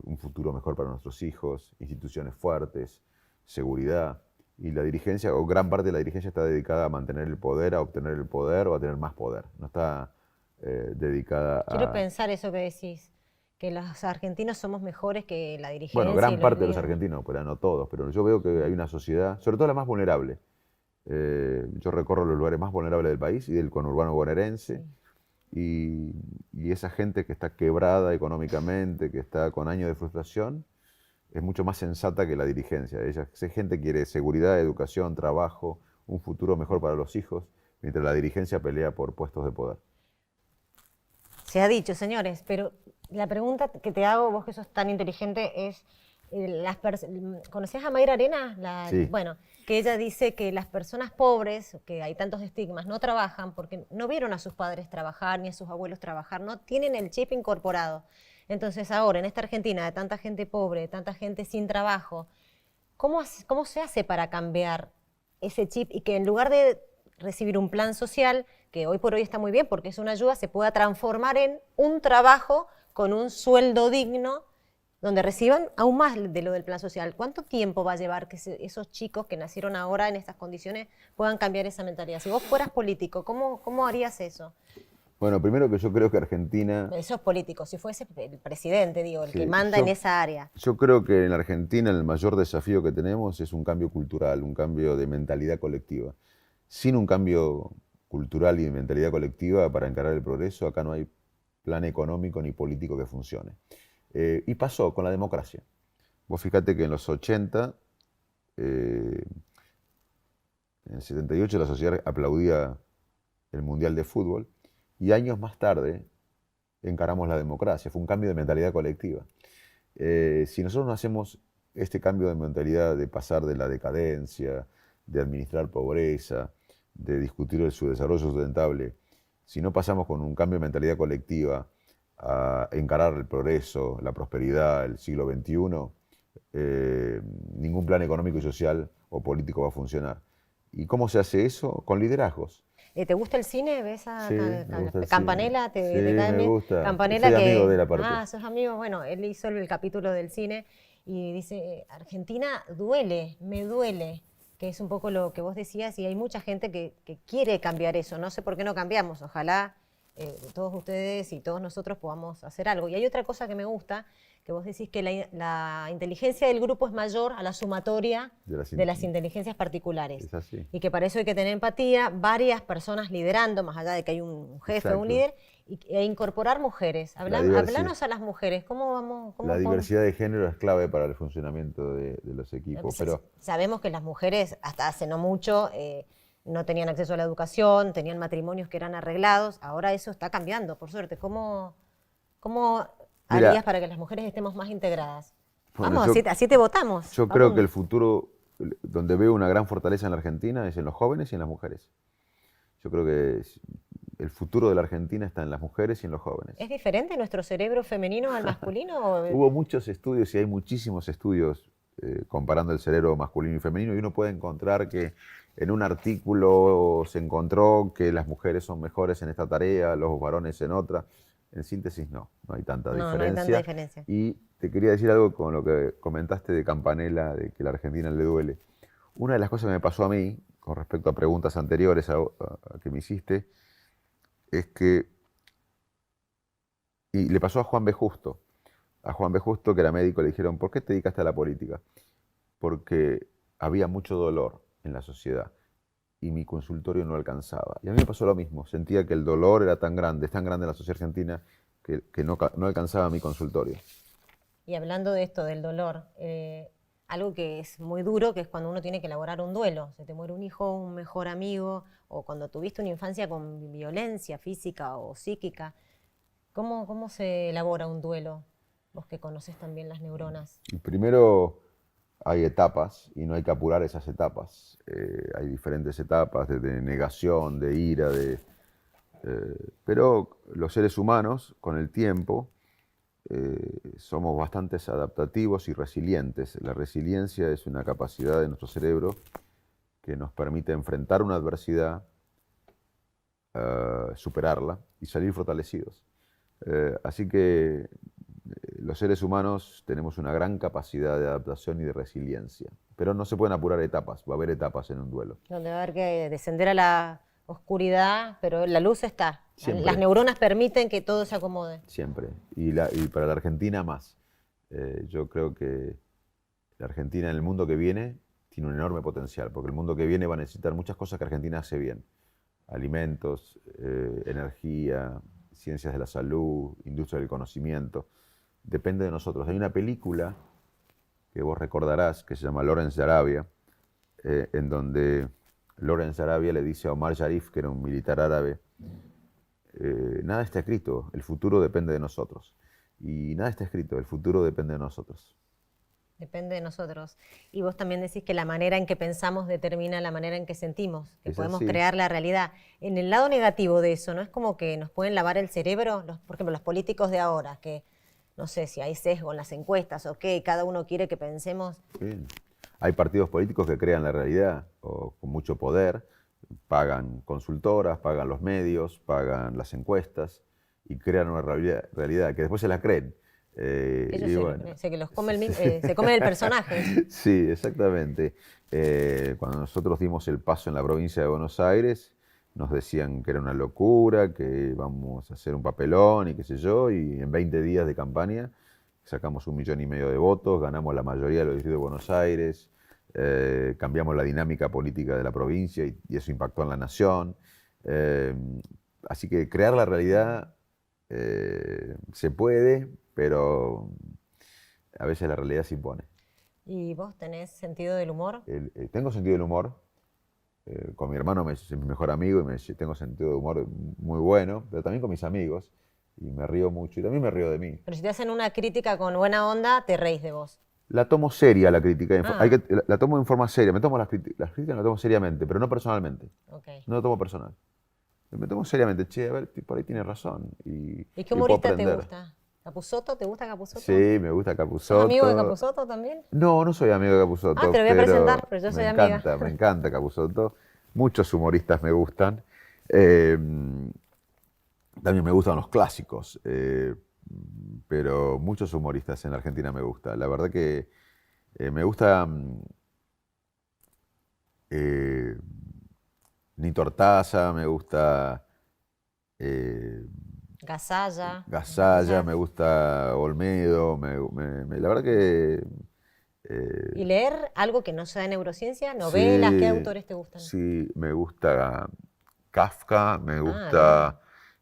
un futuro mejor para nuestros hijos, instituciones fuertes, seguridad. Y la dirigencia, o gran parte de la dirigencia, está dedicada a mantener el poder, a obtener el poder o a tener más poder. No está dedicada a...
Quiero pensar eso que decís, que los argentinos somos mejores que la dirigencia.
Bueno, gran parte de los argentinos, pero no todos, pero yo veo que hay una sociedad, sobre todo la más vulnerable. Yo recorro los lugares más vulnerables del país y del conurbano bonaerense, y esa gente que está quebrada económicamente, que está con años de frustración, es mucho más sensata que la dirigencia. Esa gente quiere seguridad, educación, trabajo, un futuro mejor para los hijos, mientras la dirigencia pelea por puestos de poder.
Se ha dicho, señores, pero la pregunta que te hago, vos que sos tan inteligente, es, ¿conocés a Mayra Arena?
Sí.
Bueno, que ella dice que las personas pobres, que hay tantos estigmas, no trabajan porque no vieron a sus padres trabajar ni a sus abuelos trabajar, no tienen el chip incorporado. Entonces ahora, en esta Argentina de tanta gente pobre, de tanta gente sin trabajo, ¿cómo se hace para cambiar ese chip y que en lugar de recibir un plan social, que hoy por hoy está muy bien porque es una ayuda, se pueda transformar en un trabajo con un sueldo digno donde reciban aún más de lo del plan social? ¿Cuánto tiempo va a llevar que esos chicos que nacieron ahora en estas condiciones puedan cambiar esa mentalidad? Si vos fueras político, ¿cómo harías eso?
Bueno, primero que yo creo que Argentina...
Eso es político, si fuese el presidente, digo, el que manda en esa área.
Yo creo que en la Argentina el mayor desafío que tenemos es un cambio cultural, un cambio de mentalidad colectiva. Sin un cambio cultural y de mentalidad colectiva para encarar el progreso, acá no hay plan económico ni político que funcione. Y pasó con la democracia. Vos fíjate que en los 80, en el 78 la sociedad aplaudía el Mundial de Fútbol, y años más tarde encaramos la democracia. Fue un cambio de mentalidad colectiva. Si nosotros no hacemos este cambio de mentalidad de pasar de la decadencia, de administrar pobreza, de discutir su desarrollo sustentable, si no pasamos con un cambio de mentalidad colectiva a encarar el progreso, la prosperidad, el siglo XXI, ningún plan económico y social o político va a funcionar. ¿Y cómo se hace eso? Con liderazgos.
¿Te gusta el cine? ¿Ves a
Sí, me gusta el
Campanella?
cine.
¿Te
Sí,
cae
me
bien?
gusta.
Campanella,
Soy amigo de la parte.
Ah, sos amigo. Bueno, él hizo el capítulo del cine y dice, Argentina duele, me duele. que es un poco lo que vos decías, y hay mucha gente que quiere cambiar eso. No sé por qué no cambiamos. Ojalá todos ustedes y todos nosotros podamos hacer algo. Y hay otra cosa que me gusta, que vos decís que la inteligencia del grupo es mayor a la sumatoria de las inteligencias particulares.
Es así.
Y que para eso hay que tener empatía, varias personas liderando, más allá de que hay un jefe,
Exacto.
un líder, e incorporar mujeres. Hablanos a las mujeres. ¿Cómo vamos?
La diversidad de género es clave para el funcionamiento de los equipos. Pero
sabemos que las mujeres hasta hace no mucho no tenían acceso a la educación, tenían matrimonios que eran arreglados. Ahora eso está cambiando, por suerte. ¿Cómo
Mira,
harías para que las mujeres estemos más integradas?
bueno,
Vamos, así te votamos.
yo creo que el futuro, donde veo una gran fortaleza en la Argentina, es en los jóvenes y en las mujeres. Yo creo que el futuro de la Argentina está en las mujeres y en los jóvenes.
¿Es diferente nuestro cerebro femenino al masculino?
Hubo muchos estudios y hay muchísimos estudios comparando el cerebro masculino y femenino, y uno puede encontrar que en un artículo se encontró que las mujeres son mejores en esta tarea, los varones en otra. En síntesis, no hay tanta diferencia.
No hay tanta diferencia.
Y te quería decir algo con lo que comentaste de Campanella, de que a la Argentina le duele. Una de las cosas que me pasó a mí, con respecto a preguntas anteriores a que me hiciste, es que, y le pasó a Juan B. Justo. A Juan B. Justo, que era médico, le dijeron, ¿por qué te dedicaste a la política? Porque había mucho dolor en la sociedad y mi consultorio no alcanzaba. Y a mí me pasó lo mismo, sentía que el dolor era tan grande, es tan grande en la sociedad argentina, que no alcanzaba mi consultorio.
Y hablando de esto, del dolor, algo que es muy duro, que es cuando uno tiene que elaborar un duelo. Se te muere un hijo, un mejor amigo, o cuando tuviste una infancia con violencia física o psíquica. ¿Cómo se elabora un duelo? Vos que conoces también las neuronas.
Y primero hay etapas y no hay que apurar esas etapas. Hay diferentes etapas de negación, de ira, pero los seres humanos, con el tiempo, somos bastante adaptativos y resilientes. La resiliencia es una capacidad de nuestro cerebro que nos permite enfrentar una adversidad, superarla y salir fortalecidos. Así que los seres humanos tenemos una gran capacidad de adaptación y de resiliencia, pero no se pueden apurar etapas, va a haber etapas en un duelo.
Donde va a haber que descender a la oscuridad, pero la luz está.
Siempre.
Las neuronas permiten que todo se acomode.
Siempre, y para la Argentina más. Yo creo que la Argentina en el mundo que viene tiene un enorme potencial, porque el mundo que viene va a necesitar muchas cosas que Argentina hace bien. Alimentos, energía, ciencias de la salud, industria del conocimiento. Depende de nosotros. Hay una película que vos recordarás que se llama Lawrence de Arabia, en donde Lawrence de Arabia le dice a Omar Sharif, que era un militar árabe, nada está escrito, el futuro depende de nosotros. Y nada está escrito, el futuro depende de nosotros.
Depende de nosotros. Y vos también decís que la manera en que pensamos determina la manera en que sentimos, que podemos crear la realidad. En el lado negativo de eso, ¿no es como que nos pueden lavar el cerebro? Por ejemplo, los políticos de ahora, que no sé si hay sesgo en las encuestas o qué, cada uno quiere que pensemos.
Bien. Hay partidos políticos que crean la realidad, o con mucho poder, pagan consultoras, pagan los medios, pagan las encuestas y crean una realidad que después se la creen.
Sé que los come se comen el personaje.
Sí, exactamente. Cuando nosotros dimos el paso en la provincia de Buenos Aires, nos decían que era una locura, que vamos a hacer un papelón y qué sé yo, y en 20 días de campaña sacamos 1,5 millones de votos, ganamos la mayoría de los distritos de Buenos Aires, cambiamos la dinámica política de la provincia y eso impactó en la nación. Así que crear la realidad se puede, pero a veces la realidad se impone.
¿Y vos tenés sentido del humor?
Tengo sentido del humor. Con mi hermano es mi mejor amigo y tengo sentido de humor muy bueno, pero también con mis amigos. Y me río mucho y también me río de mí.
Pero si te hacen una crítica con buena onda, te reís de vos.
La tomo seria la crítica. La tomo en forma seria. Me tomo las críticas las tomo seriamente, pero no personalmente.
Okay.
No lo tomo personal. Me tomo seriamente. Che, a ver, por ahí tiene razón.
¿Y qué humorista te gusta? ¿Capusotto? ¿Te gusta Capusotto?
Sí, me gusta Capusotto.
¿Sos amigo de Capusotto también?
No soy amigo de Capusotto.
Ah, te lo voy a presentar, pero yo soy amiga.
Me encanta Capusotto. Muchos humoristas me gustan. También me gustan los clásicos, pero muchos humoristas en Argentina me gustan. La verdad que me gusta eh, Nito Artaza, me gusta eh,
Gasalla.
Gasalla, me gusta Olmedo, la verdad que
¿Y leer algo que no sea de neurociencia? ¿Novelas? ¿Qué
sí,
autores te gustan?
sí, me gusta Kafka,
Bien.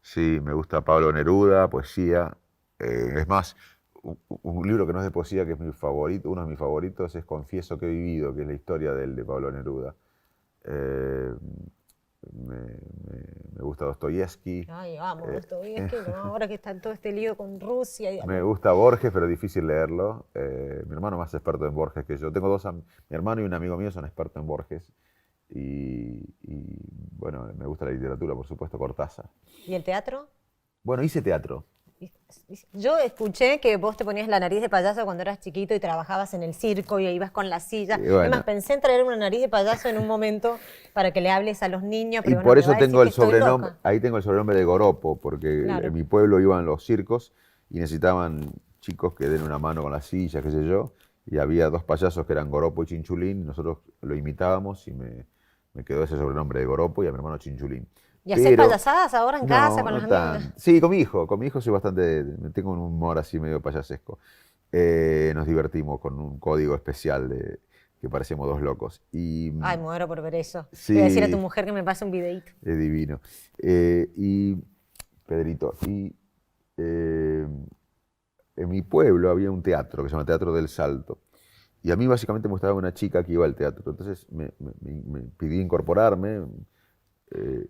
sí, me gusta Pablo Neruda, poesía. Es más, un libro que no es de poesía, que es mi favorito, uno de mis favoritos, es Confieso que he vivido, que es la historia de Pablo Neruda. Eh, me gusta Dostoyevsky.
Ay, vamos,
eh,
Dostoyevski, no, ahora que está todo este lío con Rusia.
Me gusta Borges, pero es difícil leerlo. Mi hermano es más experto en Borges que yo. Tengo mi hermano y un amigo mío son expertos en Borges. Bueno, me gusta la literatura, por supuesto, Cortázar.
¿Y el teatro?
Bueno, hice teatro.
Yo escuché que vos te ponías la nariz de payaso cuando eras chiquito y trabajabas en el circo y ibas con la silla.
Y
Es más,
bueno,
pensé en traer una nariz de payaso en un momento para que le hables a los niños,
y
pero bueno,
por
me
eso
va a decir
tengo
que
el
estoy
sobrenombre,
loca.
ahí tengo el sobrenombre de Goropo, porque en
Claro.
mi pueblo iban los circos y necesitaban chicos que den una mano con la silla, qué sé yo, y había dos payasos que eran Goropo y Chinchulín, nosotros lo imitábamos y me quedó ese sobrenombre de Goropo y a mi hermano Chinchulín.
¿Y haces
Pero
payasadas ahora en casa con
no
los amigos?
tan. Sí, con mi hijo soy bastante, tengo un humor así medio payasesco. Nos divertimos con un código especial que parecemos dos locos. Y
Ay, muero por ver eso. Le voy a decir a tu
sí,
mujer que me pase un videíto.
es divino. Y Pedrito, eh, en mi pueblo había un teatro que se llama Teatro del Salto. Y a mí básicamente me gustaba una chica que iba al teatro. Entonces me pidió incorporarme. eh,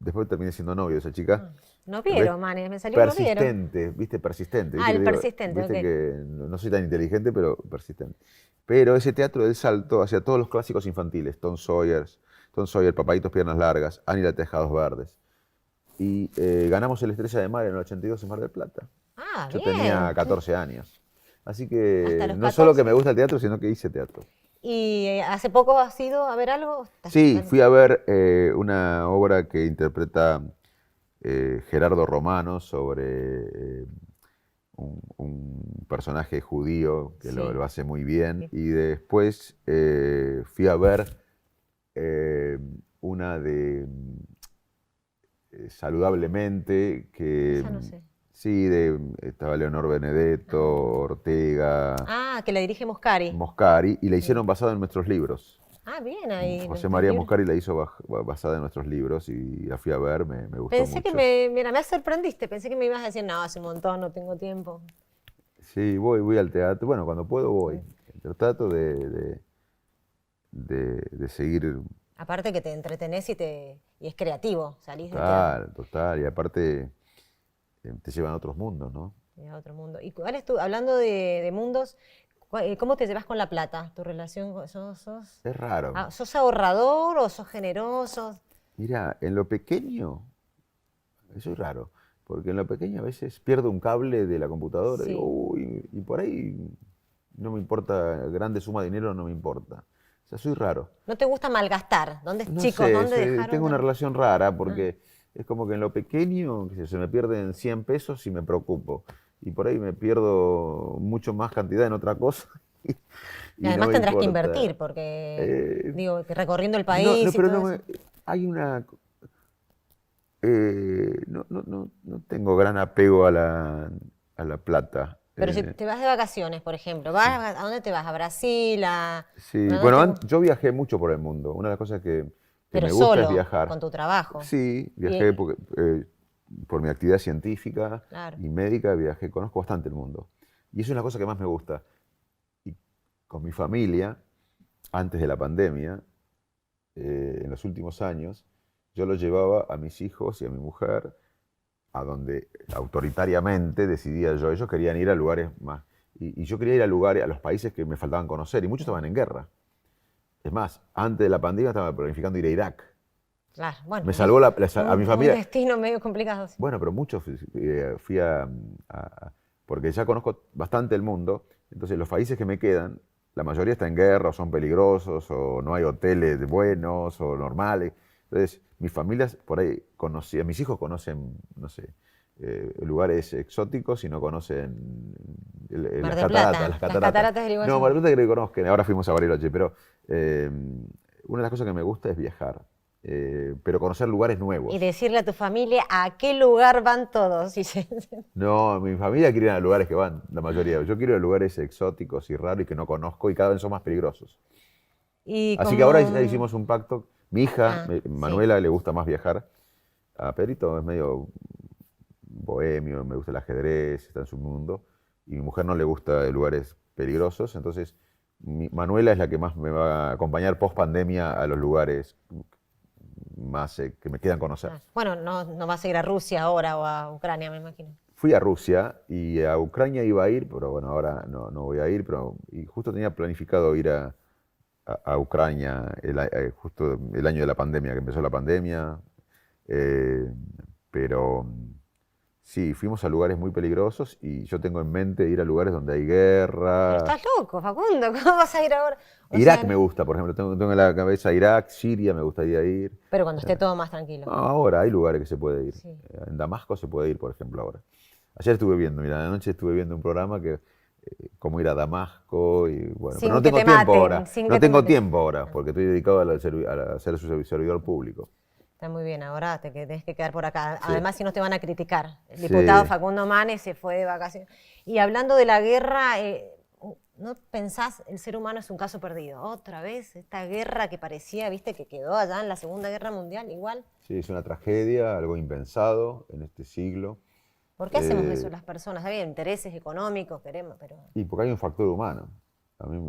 Después terminé siendo novio de esa chica.
No
¿Ves?
vieron, manes, me salió no vieron.
Persistente, viste, persistente.
Ah,
Viste que,
el persistente,
viste
ok.
que no soy tan inteligente, pero persistente. Pero ese teatro del Salto hacía todos los clásicos infantiles. Tom Sawyer, Papaditos Piernas Largas, Annie la Tejados Verdes. Y ganamos el Estrella de Mar en el 82 en Mar del Plata.
Ah,
Yo tenía
bien.
14 años. Así
Hasta
que
los
no solo que
14.
me gusta el teatro, sino que hice teatro.
¿Y hace poco has ido a ver algo?
Sí, fui a ver una obra que interpreta Gerardo Romano sobre un personaje judío que
Sí.
lo hace muy bien. Y después fui a ver eh, una de Saludablemente,
Esa no sé.
sí, estaba Leonor Benedetto,
Ah,
Ortega,
que la dirige Moscari.
Moscari, y la
Sí.
hicieron basada en nuestros libros.
Ah, bien, ahí
José
nuestros
María
libros.
Moscari la hizo basada en nuestros libros y la fui a ver, me gustó
Pensé que
mucho.
mira, me sorprendiste, pensé que me ibas a decir, no, hace un montón, no tengo tiempo.
Sí, voy al teatro. Bueno, cuando puedo
Sí.
voy. Pero trato de seguir
Aparte que te entretenés y es creativo, salís del teatro
total, total. Y aparte te llevan a otros mundos, ¿no?
y a otro mundo. ¿Y cuál es hablando de mundos, cómo te llevas con la plata? ¿Tu relación
Es raro.
sos ahorrador o sos generoso?
Mira, en lo pequeño, eso es raro. Porque en lo pequeño a veces pierdo un cable de la computadora y digo,
Sí.
uy, y por ahí no me importa, grande suma de dinero no me importa. O sea, soy raro.
¿No te gusta malgastar? ¿Dónde,
No
chicos,
sé,
dónde dejaron?
tengo una relación rara
Ah,
porque es como que en lo pequeño qué sé yo, se me pierden 100 pesos y me preocupo. Y por ahí me pierdo mucho más cantidad en otra cosa
y
y no
además
me
tendrás que
importa.
invertir, porque,
Eh,
digo, que recorriendo el
no, no,
país y
pero
todo
no
eso.
hay no tengo gran apego a la plata.
Pero si te vas de vacaciones, por ejemplo, ¿a dónde te vas? ¿A Brasil?
Sí,
¿A dónde
bueno,
te
yo viajé mucho por el mundo. Una de las cosas que
Pero
me gusta es
solo, con
viajar.
tu trabajo.
Sí, viajé
Y,
por mi actividad científica
claro.
y médica, conozco bastante el mundo. Y eso es una cosa que más me gusta. Y con mi familia, antes de la pandemia, en los últimos años, yo los llevaba a mis hijos y a mi mujer a donde autoritariamente decidía yo. Ellos querían ir a lugares más. Y yo quería ir a lugares, a los países que me faltaban conocer, y muchos estaban en guerra. Es más, antes de la pandemia estaba planificando ir a Irak.
Claro, bueno,
Me salvó a mi
un
familia.
destino medio complicado. Sí.
Bueno, pero muchos fui porque ya conozco bastante el mundo, entonces los países que me quedan, la mayoría está en guerra, o son peligrosos, o no hay hoteles buenos, o normales. Entonces, mis familias por ahí conocían, mis hijos conocen, no sé, lugares exóticos y no conocen
Mar
las
del
cataratas.
Plata,
Las
las
cataratas.
cataratas del
No,
Iguazú.
Mar del Plata creo que conozcan, ahora fuimos a Bariloche, pero eh, una de las cosas que me gusta es viajar, pero conocer lugares nuevos.
Y decirle a tu familia a qué lugar van todos.
No, mi familia quiere ir a lugares que van, la mayoría. Yo quiero ir a lugares exóticos y raros y que no conozco y cada vez son más peligrosos.
Y
Así que ahora
como...
ya hicimos un pacto. Mi hija,
Sí.
Manuela, le gusta más viajar. A Pedrito es medio bohemio, me gusta el ajedrez, está en su mundo. Y mi mujer no le gusta lugares peligrosos. Entonces, Manuela es la que más me va a acompañar post pandemia a los lugares más que me quedan conocer.
Bueno, no vas a ir a Rusia ahora o a Ucrania, me imagino.
Fui a Rusia y a Ucrania iba a ir, pero bueno, ahora no voy a ir. Y justo tenía planificado ir a Ucrania justo el año de la pandemia, que empezó la pandemia. Eh, pero sí, fuimos a lugares muy peligrosos y yo tengo en mente ir a lugares donde hay
Pero
guerra.
estás loco, Facundo, ¿cómo vas a ir ahora? O
Irak
sea,
me gusta, por ejemplo, tengo en la cabeza Irak, Siria, me gustaría ir.
pero cuando esté todo más tranquilo.
No, ahora hay lugares que se puede ir.
Sí.
En Damasco se puede ir, por ejemplo, ahora. Ayer estuve viendo, mira, anoche estuve viendo un programa que cómo ir a Damasco y bueno, pero
Sin
no
que
tengo
te
tiempo
maten,
ahora.
sin
No
que te
tengo
maten.
tiempo ahora, porque estoy dedicado a ser su servidor público.
Está muy bien, ahora te tenés que quedar por acá.
Sí.
Además, si no te van a criticar. El
Sí.
diputado Facundo Manes se fue de vacaciones. Y hablando de la guerra, ¿no pensás el ser humano es un caso perdido? Otra vez, esta guerra que parecía, viste, que quedó allá en la Segunda Guerra Mundial, igual.
Sí, es una tragedia, algo impensado en este siglo.
¿Por qué hacemos
Eh,
eso las personas? Hay intereses económicos, queremos, pero...
Y porque hay un factor humano.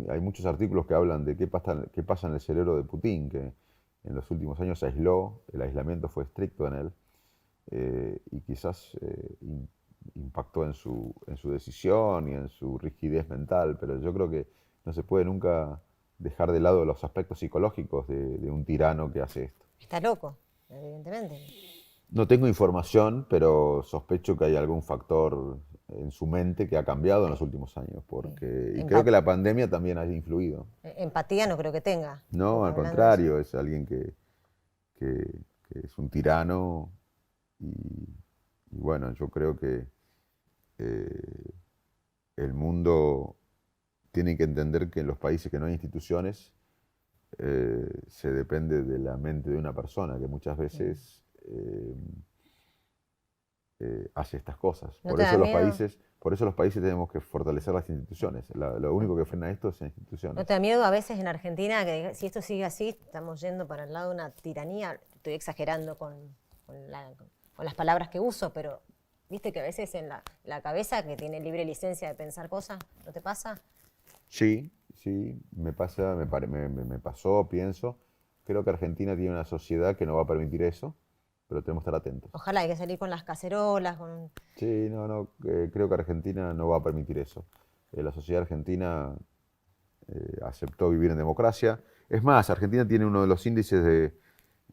Hay muchos artículos que hablan de qué pasa en el cerebro de Putin, que en los últimos años se aisló, el aislamiento fue estricto en él, y quizás impactó en su decisión y en su rigidez mental, pero yo creo que no se puede nunca dejar de lado los aspectos psicológicos de un tirano que hace esto.
Está loco, evidentemente.
No tengo información, pero sospecho que hay algún factor en su mente que ha cambiado en los últimos años, y creo que la pandemia también ha influido.
Empatía no creo que tenga.
No, al
Hablando de
contrario, es alguien que es un tirano y bueno, yo creo que eh, el mundo tiene que entender que en los países que no hay instituciones se depende de la mente de una persona, que muchas veces hace estas cosas.
¿No te da miedo?
Por eso los países tenemos que fortalecer las instituciones. Lo único que frena esto es las instituciones.
¿No te da miedo a veces en Argentina que si esto sigue así, estamos yendo para el lado de una tiranía? Estoy exagerando con las palabras que uso, pero viste que a veces en la cabeza, que tiene libre licencia de pensar cosas, ¿no te pasa?
Sí, sí, me pasa, me pasó, pienso. Creo que Argentina tiene una sociedad que no va a permitir eso, pero tenemos que estar atentos.
Ojalá hay que salir con las cacerolas, con...
Sí, creo que Argentina no va a permitir eso. La sociedad argentina aceptó vivir en democracia. Es más, Argentina tiene uno de los índices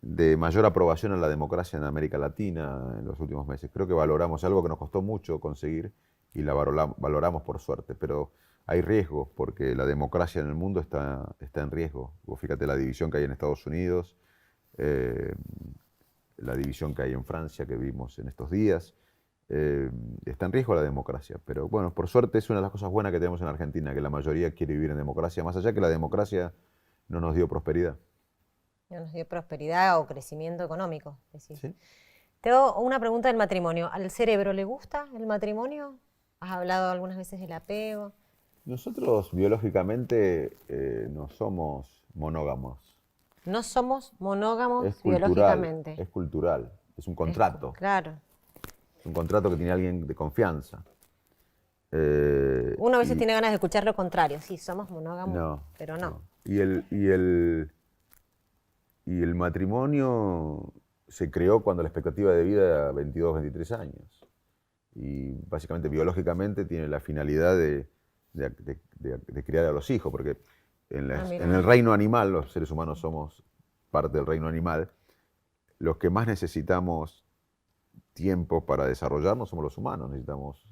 de mayor aprobación a la democracia en América Latina en los últimos meses. Creo que valoramos algo que nos costó mucho conseguir y la valoramos por suerte, pero hay riesgos porque la democracia en el mundo está en riesgo. Vos fíjate la división que hay en Estados Unidos, la división que hay en Francia que vimos en estos días. Está en riesgo la democracia, pero bueno, por suerte es una de las cosas buenas que tenemos en Argentina, que la mayoría quiere vivir en democracia, más allá que la democracia no nos dio prosperidad.
No nos dio prosperidad o crecimiento económico. Decís.
¿Sí?
Tengo una pregunta del matrimonio. ¿Al cerebro le gusta el matrimonio? ¿Has hablado algunas veces del apego?
Nosotros biológicamente no somos monógamos.
No somos monógamos
Es cultural,
biológicamente.
es cultural, es un contrato.
Claro.
Es un contrato que tiene alguien de confianza.
Uno a veces
Y-
tiene ganas de escuchar lo contrario. Sí, somos monógamos,
No,
pero no.
Y el matrimonio se creó cuando la expectativa de vida era 22, 23 años. Y básicamente biológicamente tiene la finalidad de criar a los hijos, porque
Mira.
en el reino animal, los seres humanos somos parte del reino animal, los que más necesitamos tiempo para desarrollarnos somos los humanos, necesitamos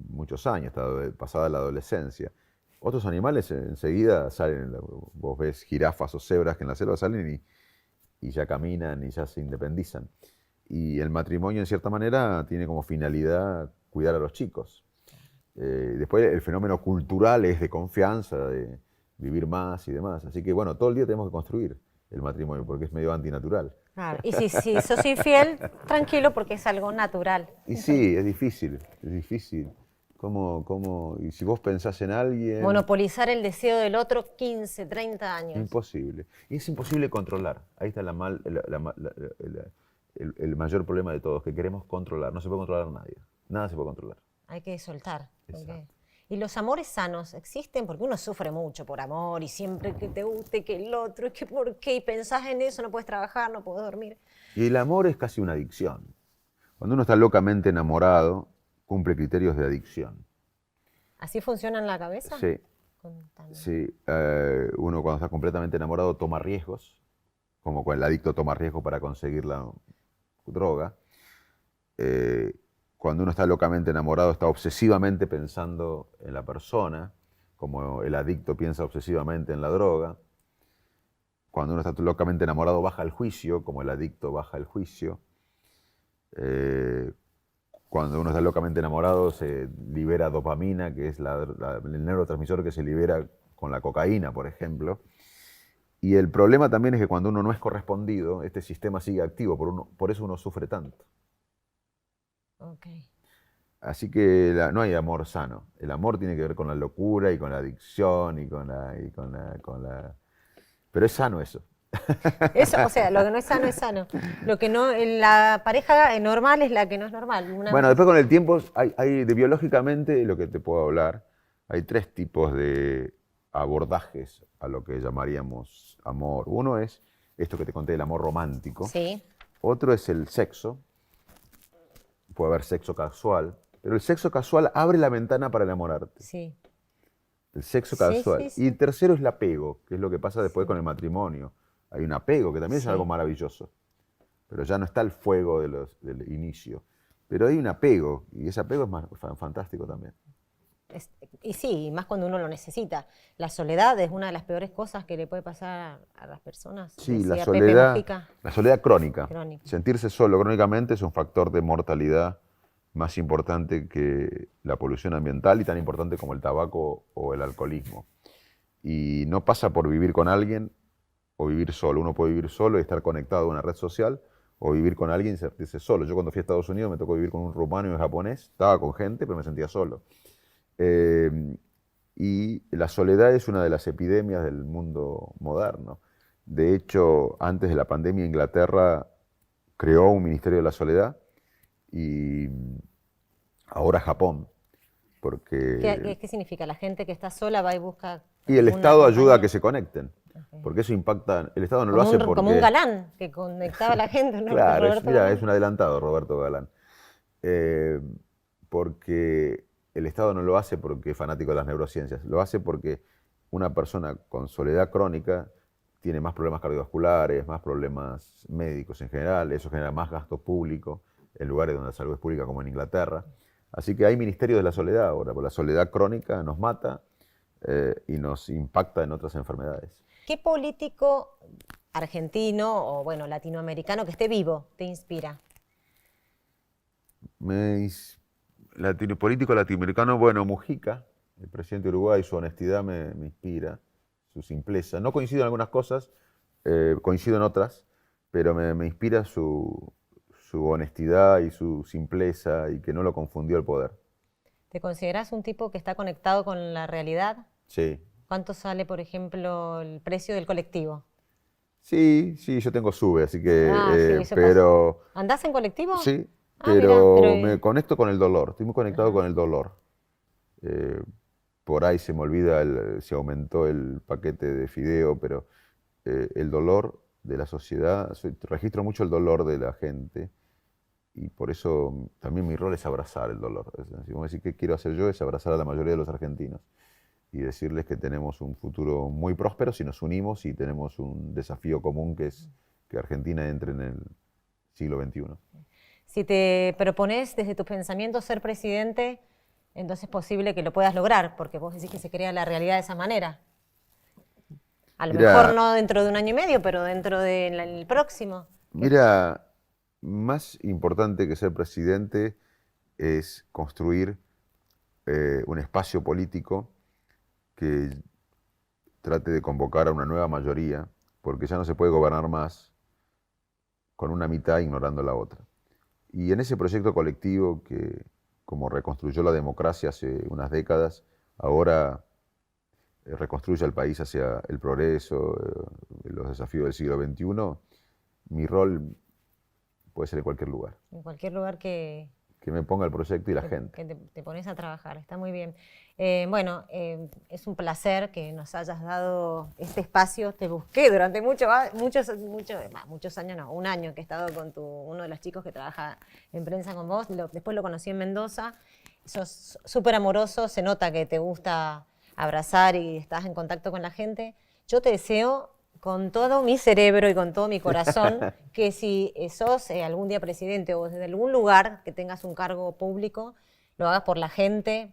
muchos años, pasada la adolescencia. Otros animales enseguida salen, vos ves jirafas o cebras que en la selva salen y ya caminan y ya se independizan. Y el matrimonio, en cierta manera, tiene como finalidad cuidar a los chicos. Después el fenómeno cultural es de confianza, vivir más y demás. Así que bueno, todo el día tenemos que construir el matrimonio porque es medio antinatural.
Claro. Y si sos infiel, tranquilo porque es algo natural.
Y sí, es difícil, es difícil. Y si vos pensás en alguien,
Monopolizar el deseo del otro 15, 30 años.
imposible. Y es imposible controlar. Ahí está el mayor problema de todos, que queremos controlar. No se puede controlar a nadie. Nada se puede controlar.
Hay que soltar.
Exacto.
¿Y los amores sanos existen? Porque uno sufre mucho por amor y siempre que te guste, que el otro, y que por qué, y pensás en eso, no puedes trabajar, no puedes dormir.
Y el amor es casi una adicción. Cuando uno está locamente enamorado, cumple criterios de adicción.
¿Así funciona en la cabeza?
Sí,
Contame.
sí. Uno cuando está completamente enamorado toma riesgos, como cuando el adicto toma riesgos para conseguir la droga. Cuando uno está locamente enamorado, está obsesivamente pensando en la persona, como el adicto piensa obsesivamente en la droga. Cuando uno está locamente enamorado, baja el juicio, como el adicto baja el juicio. Cuando uno está locamente enamorado, se libera dopamina, que es el neurotransmisor que se libera con la cocaína, por ejemplo. Y el problema también es que cuando uno no es correspondido, este sistema sigue activo, por eso uno sufre tanto.
Okay.
Así que no hay amor sano. El amor tiene que ver con la locura y con la adicción Pero es sano eso.
Eso, o sea, lo que no es sano es sano. Lo que no, la pareja normal es la que no es normal.
Bueno, después con el tiempo, biológicamente, lo que te puedo hablar, hay 3 tipos de abordajes a lo que llamaríamos amor. Uno es esto que te conté, el amor romántico.
Sí.
Otro es el sexo. Puede haber sexo casual, pero el sexo casual abre la ventana para enamorarte.
Sí.
El sexo
Sí,
casual.
sí, sí.
Y tercero es el apego, que es lo que pasa después con el matrimonio. Hay un apego, que también es algo maravilloso, pero ya no está el fuego del inicio. Pero hay un apego, y ese apego es fantástico también.
Y sí, más cuando uno lo necesita. La soledad es una de las peores cosas que le puede pasar a las personas.
Sí,
Decía
la
Pepe Mujica.
soledad crónica.
Crónica.
Sentirse solo crónicamente es un factor de mortalidad más importante que la polución ambiental y tan importante como el tabaco o el alcoholismo. Y no pasa por vivir con alguien o vivir solo. Uno puede vivir solo y estar conectado a una red social, o vivir con alguien y sentirse solo. Yo cuando fui a Estados Unidos me tocó vivir con un rumano y un japonés. Estaba con gente, pero me sentía solo. Y la soledad es una de las epidemias del mundo moderno. De hecho, antes de la pandemia, Inglaterra creó un Ministerio de la Soledad y ahora Japón, porque...
¿Qué significa? La gente que está sola va y busca.
Y el
una
Estado ayuda a
compañía.
que se conecten,
Okay.
porque eso impacta... El Estado no lo hace porque...
Como un galán que conectaba a la gente, ¿no?
Claro,
Roberto
mira,
Galán.
es un adelantado Roberto Galán. Porque el Estado no lo hace porque es fanático de las neurociencias, lo hace porque una persona con soledad crónica tiene más problemas cardiovasculares, más problemas médicos en general, eso genera más gasto público en lugares donde la salud es pública como en Inglaterra. Así que hay ministerios de la soledad ahora, porque la soledad crónica nos mata y nos impacta en otras enfermedades.
¿Qué político argentino o, bueno, latinoamericano que esté vivo te inspira?
Político latinoamericano, bueno, Mujica, el presidente de Uruguay, su honestidad me inspira, su simpleza. No coincido en algunas cosas, coincido en otras, pero me inspira su honestidad y su simpleza y que no lo confundió el poder.
¿Te consideras un tipo que está conectado con la realidad?
Sí.
¿Cuánto sale, por ejemplo, el precio del colectivo?
Sí, yo tengo SUBE, así que,
Sí, eso
pero...
pasa. ¿Andás en colectivo?
Sí,
Mirá,
pero me conecto con el dolor, estoy muy conectado con el dolor. Por ahí se me olvida, se aumentó el paquete de fideo, pero el dolor de la sociedad, registro mucho el dolor de la gente y por eso también mi rol es abrazar el dolor. Si vos decís, ¿qué quiero hacer yo? Es abrazar a la mayoría de los argentinos y decirles que tenemos un futuro muy próspero si nos unimos y tenemos un desafío común que es que Argentina entre en el siglo XXI.
Si te propones desde tus pensamientos ser presidente, entonces es posible que lo puedas lograr, porque vos decís que se crea la realidad de esa manera. A lo mejor no dentro de un año y medio, pero dentro del próximo.
Mira, más importante que ser presidente es construir un espacio político que trate de convocar a una nueva mayoría, porque ya no se puede gobernar más con una mitad ignorando la otra. Y en ese proyecto colectivo que, como reconstruyó la democracia hace unas décadas, ahora reconstruye el país hacia el progreso, los desafíos del siglo XXI, mi rol puede ser en cualquier lugar.
En cualquier lugar que
me ponga el proyecto y la gente.
Que te pones a trabajar, está muy bien. Es un placer que nos hayas dado este espacio. Te busqué durante muchos años, no, un año que he estado con uno de los chicos que trabaja en prensa con vos. Después lo conocí en Mendoza. Sos súper amoroso, se nota que te gusta abrazar y estás en contacto con la gente. Yo te deseo con todo mi cerebro y con todo mi corazón, que si sos algún día presidente o desde algún lugar que tengas un cargo público, lo hagas por la gente.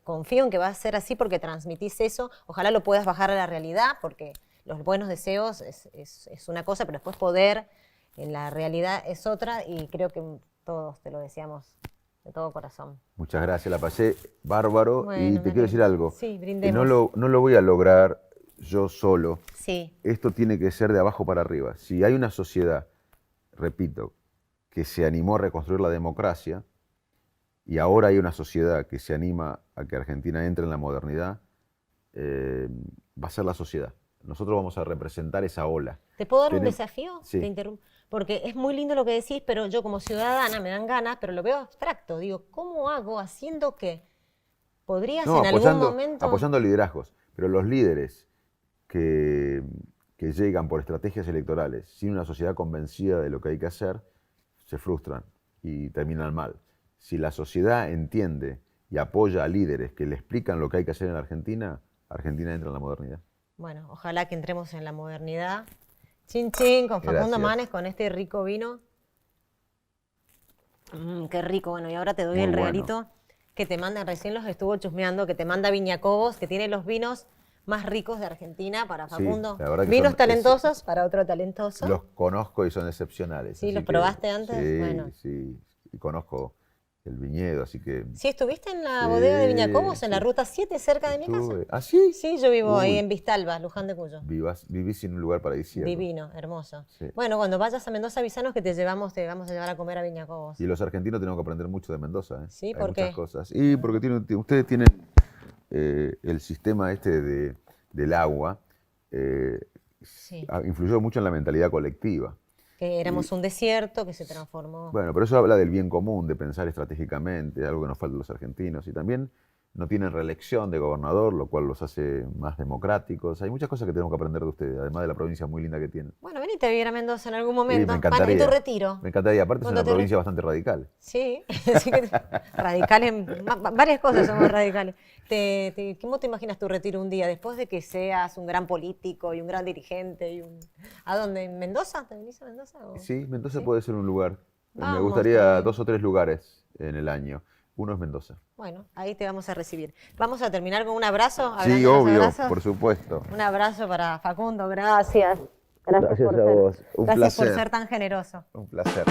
Confío en que va a ser así porque transmitís eso. Ojalá lo puedas bajar a la realidad, porque los buenos deseos es una cosa, pero después poder en la realidad es otra, y creo que todos te lo deseamos de todo corazón.
Muchas gracias, la pasé bárbaro. Bueno, y te quiero decir algo.
Sí,
brindemos. No lo voy a lograr yo solo.
Sí.
Esto tiene que ser de abajo para arriba. Si hay una sociedad, repito, que se animó a reconstruir la democracia, y ahora hay una sociedad que se anima a que Argentina entre en la modernidad, va a ser la sociedad. Nosotros vamos a representar esa ola.
¿Te puedo dar un desafío?
Sí.
Te interrumpo. Porque es muy lindo lo que decís, pero yo como ciudadana me dan ganas, pero lo veo abstracto. Digo, ¿cómo hago haciendo que podrías en algún momento...?
Apoyando liderazgos, pero los líderes que llegan por estrategias electorales sin una sociedad convencida de lo que hay que hacer, se frustran y terminan mal. Si la sociedad entiende y apoya a líderes que le explican lo que hay que hacer en Argentina, Argentina entra en la modernidad.
Bueno, ojalá que entremos en la modernidad. Chin chin, con Facundo Manes, con este rico vino. Qué rico. Bueno, y ahora te doy el regalito que te manda, recién los estuvo chusmeando, que te manda Viña Cobos, que tiene los vinos más ricos de Argentina para Facundo.
Sí,
vinos talentosos para otro talentoso.
Los conozco y son excepcionales.
Sí, ¿los probaste antes?
Sí,
bueno.
Sí, y conozco el viñedo, así que...
¿Sí estuviste en la bodega de Viña Cobos, en la Ruta 7, cerca de mi casa?
¿Ah, sí?
Sí, yo vivo ahí en Vistalba, Luján de Cuyo.
Vivís en un lugar paradisíaco.
Divino, hermoso.
Sí.
Bueno, cuando vayas a Mendoza, avisanos que te vamos a llevar a comer a Viña Cobos.
Y los argentinos tenemos que aprender mucho de Mendoza.
Sí,
Hay
¿por
muchas
qué?
cosas. Y porque ustedes tienen el sistema del agua, influyó mucho en la mentalidad colectiva.
Que éramos un desierto que se transformó.
Bueno, pero eso habla del bien común, de pensar estratégicamente, algo que nos falta a los argentinos. Y también no tienen reelección de gobernador, lo cual los hace más democráticos. Hay muchas cosas que tenemos que aprender de ustedes, además de la provincia muy linda que tienen.
Bueno, venite a vivir a Mendoza en algún momento.
Me encantaría.
En tu retiro.
Me encantaría. Aparte es una provincia bastante radical.
Sí, así que radicales en varias cosas somos radicales. ¿Cómo te imaginas tu retiro un día? Después de que seas un gran político y un gran dirigente. ¿A dónde? ¿En Mendoza? ¿Te venís a Mendoza?
Sí, Mendoza puede ser un lugar.
Vamos,
me gustaría 2 o 3 lugares en el año. Uno es Mendoza.
Bueno, ahí te vamos a recibir. Vamos a terminar con un abrazo.
Sí, obvio, por supuesto.
Un abrazo para Facundo, gracias.
Gracias a vos. Un
placer.
Gracias
por ser tan generoso.
Un placer.